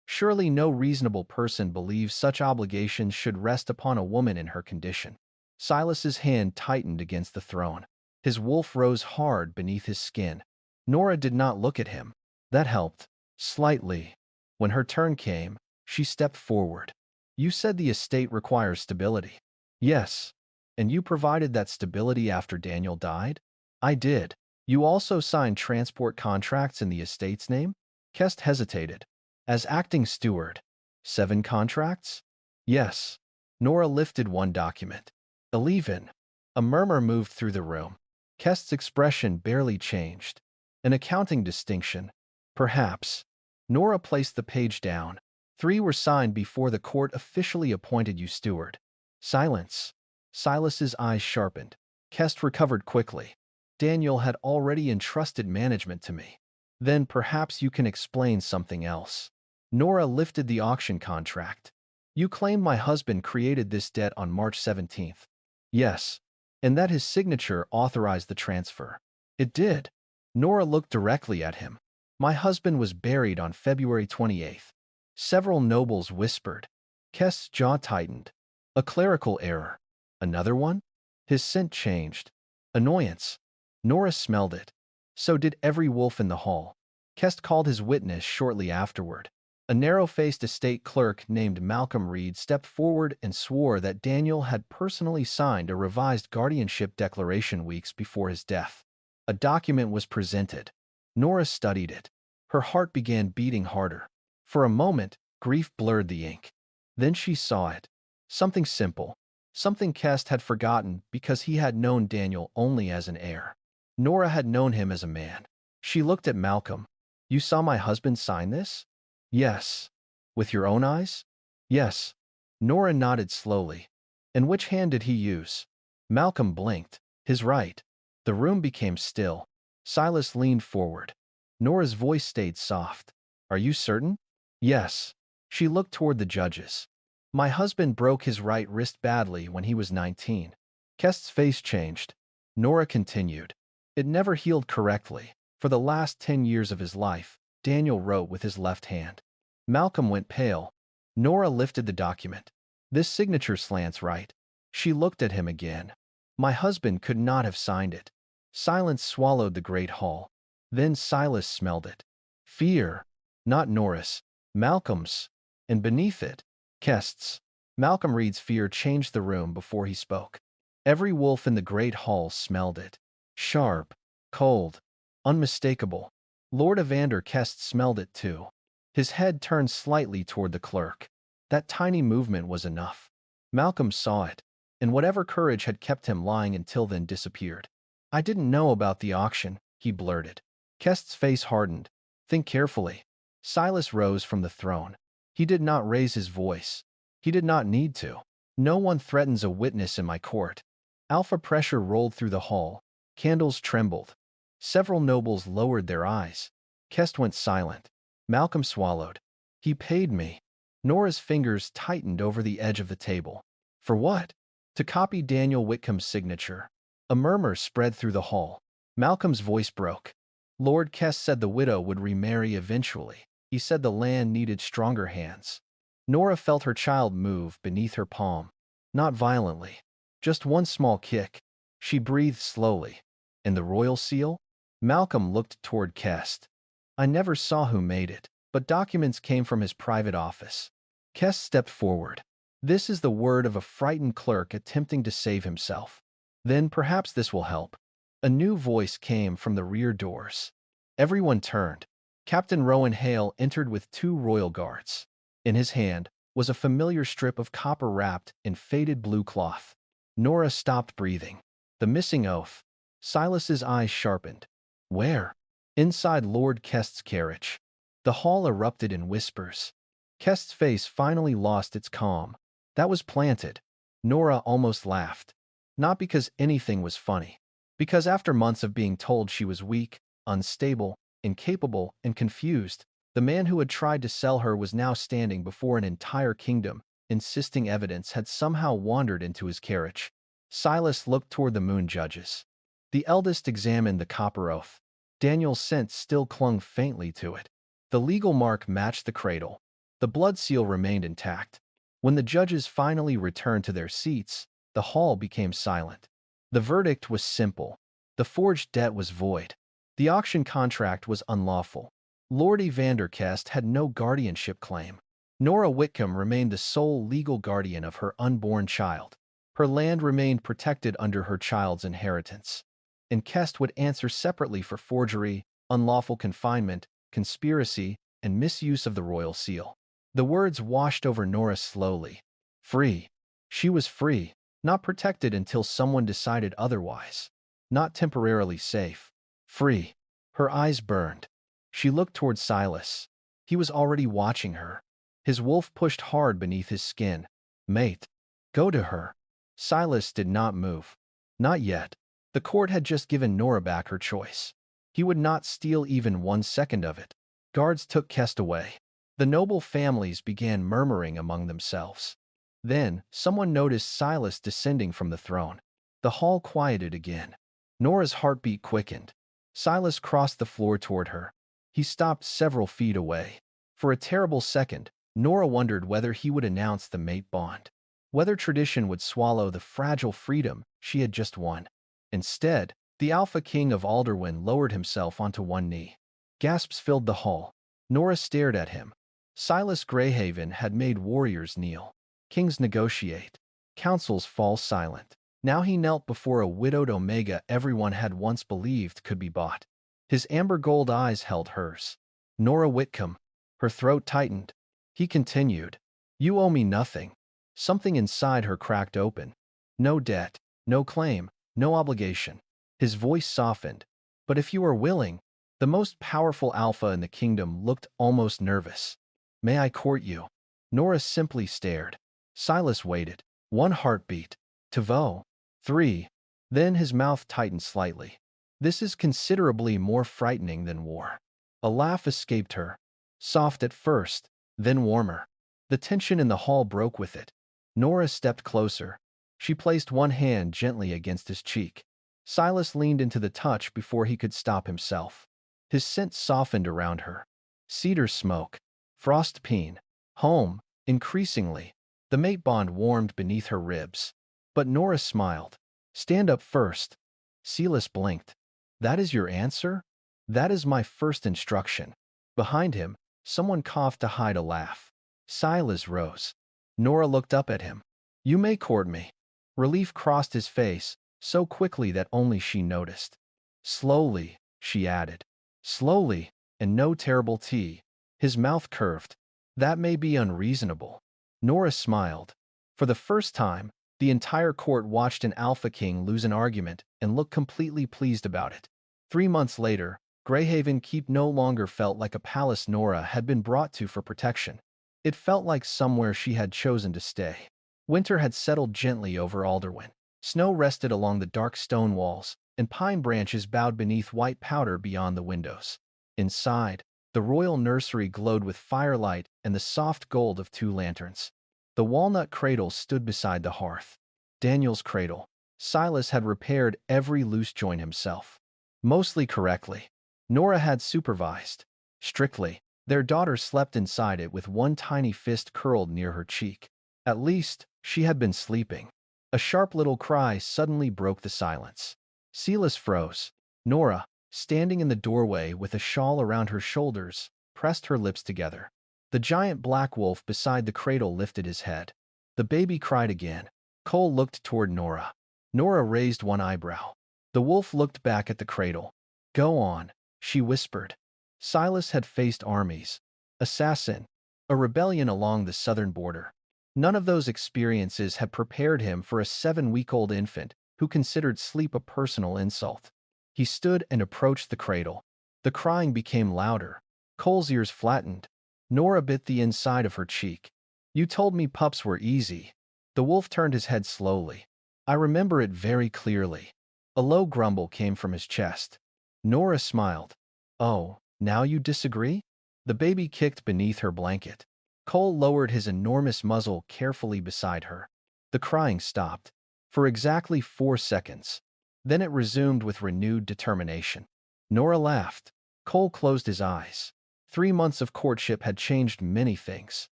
Surely no reasonable person believes such obligations should rest upon a woman in her condition. Silas's hand tightened against the throne. His wolf rose hard beneath his skin. Nora did not look at him. That helped. Slightly. When her turn came, she stepped forward. You said the estate requires stability. Yes. And you provided that stability after Daniel died? I did. You also signed transport contracts in the estate's name? Kest hesitated. As acting steward. 7 contracts? Yes. Nora lifted one document. 11. A murmur moved through the room. Kest's expression barely changed. An accounting distinction. Perhaps. Nora placed the page down. 3 were signed before the court officially appointed you steward. Silence. Silas's eyes sharpened. Kest recovered quickly. Daniel had already entrusted management to me. Then perhaps you can explain something else. Nora lifted the auction contract. You claim my husband created this debt on March 17th. Yes. And that his signature authorized the transfer. It did. Nora looked directly at him. My husband was buried on February 28th. Several nobles whispered. Kest's jaw tightened. A clerical error. Another one? His scent changed. Annoyance. Nora smelled it. So did every wolf in the hall. Kest called his witness shortly afterward. A narrow-faced estate clerk named Malcolm Reed stepped forward and swore that Daniel had personally signed a revised guardianship declaration weeks before his death. A document was presented. Nora studied it. Her heart began beating harder. For a moment, grief blurred the ink. Then she saw it. Something simple. Something Kest had forgotten because he had known Daniel only as an heir. Nora had known him as a man. She looked at Malcolm. You saw my husband sign this? Yes. With your own eyes? Yes. Nora nodded slowly. And which hand did he use? Malcolm blinked. His right. The room became still. Silas leaned forward. Nora's voice stayed soft. Are you certain? Yes. She looked toward the judges. My husband broke his right wrist badly when he was 19. Kest's face changed. Nora continued. It never healed correctly. For the last 10 years of his life, Daniel wrote with his left hand. Malcolm went pale. Nora lifted the document. This signature slants right. She looked at him again. My husband could not have signed it. Silence swallowed the great hall. Then Silas smelled it. Fear. Not Nora's. Malcolm's. And beneath it, Kest's. Malcolm Reed's fear changed the room before he spoke. Every wolf in the great hall smelled it. Sharp, cold, unmistakable. Lord Evander Kest smelled it too. His head turned slightly toward the clerk. That tiny movement was enough. Malcolm saw it, and whatever courage had kept him lying until then disappeared. "I didn't know about the auction," he blurted. Kest's face hardened. "Think carefully." Silas rose from the throne. He did not raise his voice. He did not need to. "No one threatens a witness in my court." Alpha pressure rolled through the hall. Candles trembled. Several nobles lowered their eyes. Kest went silent. Malcolm swallowed. "He paid me." Nora's fingers tightened over the edge of the table. "For what?" "To copy Daniel Whitcomb's signature." A murmur spread through the hall. Malcolm's voice broke. "Lord Kest said the widow would remarry eventually. He said the land needed stronger hands." Nora felt her child move beneath her palm. Not violently. Just one small kick. She breathed slowly. "And the royal seal?" Malcolm looked toward Kest. "I never saw who made it, but documents came from his private office." Kest stepped forward. "This is the word of a frightened clerk attempting to save himself." "Then perhaps this will help." A new voice came from the rear doors. Everyone turned. Captain Rowan Hale entered with 2 royal guards. In his hand was a familiar strip of copper wrapped in faded blue cloth. Nora stopped breathing. The missing oath. Silas's eyes sharpened. "Where?" "Inside Lord Kest's carriage." The hall erupted in whispers. Kest's face finally lost its calm. "That was planted." Nora almost laughed. Not because anything was funny. Because after months of being told she was weak, unstable, incapable, and confused, the man who had tried to sell her was now standing before an entire kingdom, insisting evidence had somehow wandered into his carriage. Silas looked toward the moon judges. The eldest examined the copper oath. Daniel's scent still clung faintly to it. The legal mark matched the cradle. The blood seal remained intact. When the judges finally returned to their seats, the hall became silent. The verdict was simple. The forged debt was void. The auction contract was unlawful. Lord Evander Kest had no guardianship claim. Nora Whitcombe remained the sole legal guardian of her unborn child. Her land remained protected under her child's inheritance. And Kest would answer separately for forgery, unlawful confinement, conspiracy, and misuse of the royal seal. The words washed over Nora slowly. Free. She was free, not protected until someone decided otherwise. Not temporarily safe. Free. Her eyes burned. She looked toward Silas. He was already watching her. His wolf pushed hard beneath his skin. "Mate, go to her." Silas did not move. Not yet. The court had just given Nora back her choice. He would not steal even 1 second of it. Guards took Kest away. The noble families began murmuring among themselves. Then, someone noticed Silas descending from the throne. The hall quieted again. Nora's heartbeat quickened. Silas crossed the floor toward her. He stopped several feet away. For a terrible second, Nora wondered whether he would announce the mate bond. Whether tradition would swallow the fragile freedom she had just won. Instead, the Alpha King of Alderwyn lowered himself onto one knee. Gasps filled the hall. Nora stared at him. Silas Greyhaven had made warriors kneel. Kings negotiate. Councils fall silent. Now he knelt before a widowed Omega everyone had once believed could be bought. His amber gold eyes held hers. "Nora Whitcombe." Her throat tightened. He continued. "You owe me nothing." Something inside her cracked open. No debt, no claim, no obligation. His voice softened. "But if you are willing." The most powerful alpha in the kingdom looked almost nervous. "May I court you?" Nora simply stared. Silas waited. 1 heartbeat. 2. 3. Then his mouth tightened slightly. "This is considerably more frightening than war." A laugh escaped her. Soft at first, then warmer. The tension in the hall broke with it. Nora stepped closer. She placed one hand gently against his cheek. Silas leaned into the touch before he could stop himself. His scent softened around her. Cedar smoke. Frost pine. Home. Increasingly, the mate bond warmed beneath her ribs. But Nora smiled. "Stand up first." Silas blinked. "That is your answer?" "That is my first instruction." Behind him, someone coughed to hide a laugh. Silas rose. Nora looked up at him. "You may court me." Relief crossed his face, so quickly that only she noticed. Slowly, she added. Slowly, and no terrible tea. His mouth curved. That may be unreasonable. Nora smiled. For the first time, the entire court watched an Alpha King lose an argument and look completely pleased about it. 3 months later, Greyhaven Keep no longer felt like a palace Nora had been brought to for protection. It felt like somewhere she had chosen to stay. Winter had settled gently over Alderwyn. Snow rested along the dark stone walls, and pine branches bowed beneath white powder beyond the windows. Inside, the royal nursery glowed with firelight and the soft gold of 2 lanterns. The walnut cradle stood beside the hearth. Daniel's cradle. Silas had repaired every loose joint himself. Mostly correctly. Nora had supervised. Strictly. Their daughter slept inside it with one tiny fist curled near her cheek. At least, she had been sleeping. A sharp little cry suddenly broke the silence. Silas froze. Nora, standing in the doorway with a shawl around her shoulders, pressed her lips together. The giant black wolf beside the cradle lifted his head. The baby cried again. Cole looked toward Nora. Nora raised one eyebrow. The wolf looked back at the cradle. Go on, she whispered. Silas had faced armies, assassin, a rebellion along the southern border. None of those experiences had prepared him for a 7-week-old infant who considered sleep a personal insult. He stood and approached the cradle. The crying became louder. Cole's ears flattened. Nora bit the inside of her cheek. You told me pups were easy. The wolf turned his head slowly. I remember it very clearly. A low grumble came from his chest. Nora smiled. Oh, now you disagree? The baby kicked beneath her blanket. Cole lowered his enormous muzzle carefully beside her. The crying stopped. For exactly 4 seconds. Then it resumed with renewed determination. Nora laughed. Cole closed his eyes. 3 months of courtship had changed many things.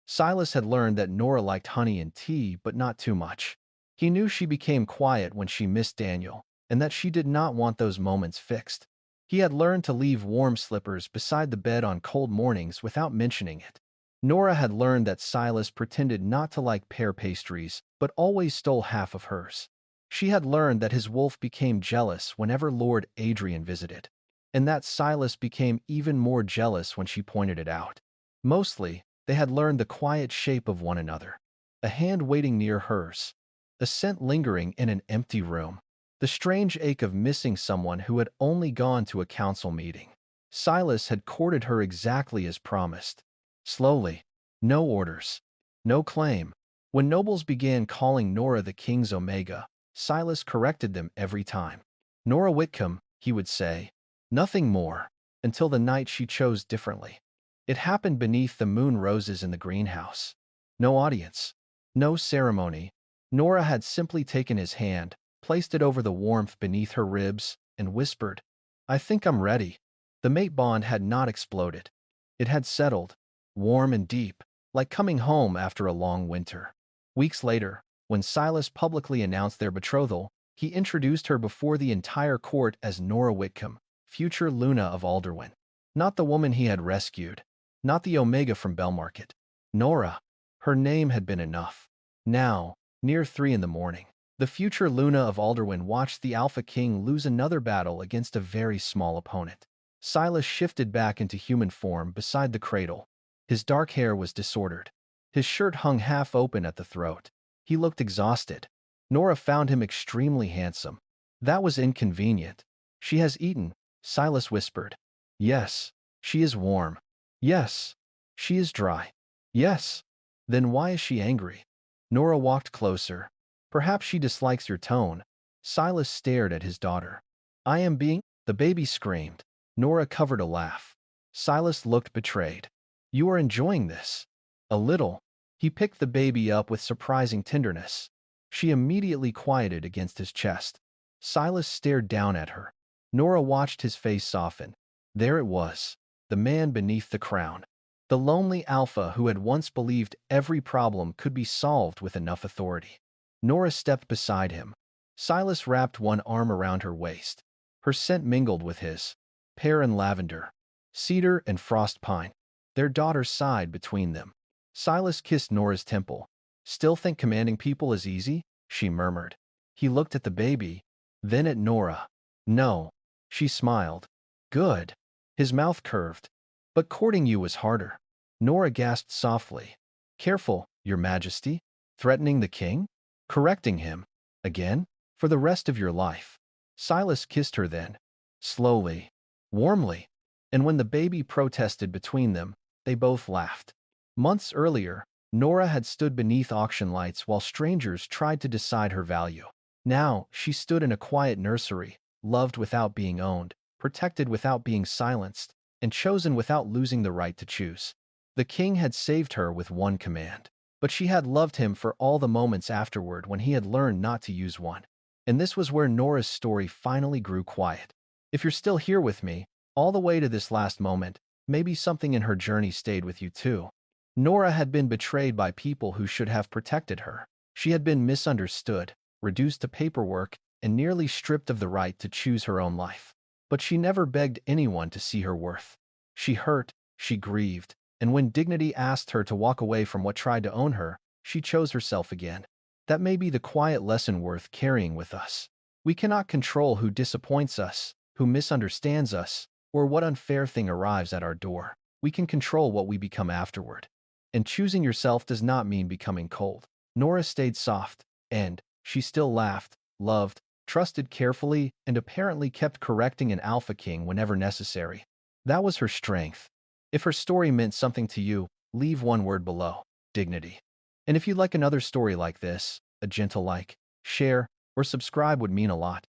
Silas had learned that Nora liked honey and tea, but not too much. He knew she became quiet when she missed Daniel, and that she did not want those moments fixed. He had learned to leave warm slippers beside the bed on cold mornings without mentioning it. Nora had learned that Silas pretended not to like pear pastries, but always stole half of hers. She had learned that his wolf became jealous whenever Lord Adrian visited, and that Silas became even more jealous when she pointed it out. Mostly, they had learned the quiet shape of one another. A hand waiting near hers. A scent lingering in an empty room. The strange ache of missing someone who had only gone to a council meeting. Silas had courted her exactly as promised. Slowly. No orders. No claim. When nobles began calling Nora the King's Omega, Silas corrected them every time. Nora Whitcombe, he would say. Nothing more, until the night she chose differently. It happened beneath the moon roses in the greenhouse. No audience. No ceremony. Nora had simply taken his hand, placed it over the warmth beneath her ribs, and whispered, I think I'm ready. The mate bond had not exploded. It had settled. Warm and deep, like coming home after a long winter. Weeks later, when Silas publicly announced their betrothal, he introduced her before the entire court as Nora Whitcombe, future Luna of Alderwyn. Not the woman he had rescued. Not the Omega from Belmarket. Nora. Her name had been enough. Now, near 3 in the morning, the future Luna of Alderwyn watched the Alpha King lose another battle against a very small opponent. Silas shifted back into human form beside the cradle. His dark hair was disordered. His shirt hung half open at the throat. He looked exhausted. Nora found him extremely handsome. That was inconvenient. She has eaten, Silas whispered. Yes, she is warm. Yes, she is dry. Yes. Then why is she angry? Nora walked closer. Perhaps she dislikes your tone. Silas stared at his daughter. I am being... The baby screamed. Nora covered a laugh. Silas looked betrayed. You are enjoying this. A little. He picked the baby up with surprising tenderness. She immediately quieted against his chest. Silas stared down at her. Nora watched his face soften. There it was. The man beneath the crown. The lonely alpha who had once believed every problem could be solved with enough authority. Nora stepped beside him. Silas wrapped one arm around her waist. Her scent mingled with his. Pear and lavender. Cedar and frost pine. Their daughter sighed between them. Silas kissed Nora's temple. Still think commanding people is easy? she murmured. He looked at the baby, then at Nora. No. She smiled. Good. His mouth curved. But courting you was harder. Nora gasped softly. Careful, Your Majesty. Threatening the king? Correcting him? Again? For the rest of your life. Silas kissed her then. Slowly. Warmly. And when the baby protested between them, they both laughed. Months earlier, Nora had stood beneath auction lights while strangers tried to decide her value. Now, she stood in a quiet nursery, loved without being owned, protected without being silenced, and chosen without losing the right to choose. The king had saved her with one command, but she had loved him for all the moments afterward when he had learned not to use one. And this was where Nora's story finally grew quiet. If you're still here with me, all the way to this last moment, maybe something in her journey stayed with you too. Nora had been betrayed by people who should have protected her. She had been misunderstood, reduced to paperwork, and nearly stripped of the right to choose her own life. But she never begged anyone to see her worth. She hurt, she grieved, and when dignity asked her to walk away from what tried to own her, she chose herself again. That may be the quiet lesson worth carrying with us. We cannot control who disappoints us, who misunderstands us, or what unfair thing arrives at our door. We can control what we become afterward. And choosing yourself does not mean becoming cold. Nora stayed soft, and she still laughed, loved, trusted carefully, and apparently kept correcting an Alpha King whenever necessary. That was her strength. If her story meant something to you, leave one word below: dignity. And if you'd like another story like this, a gentle like, share, or subscribe would mean a lot.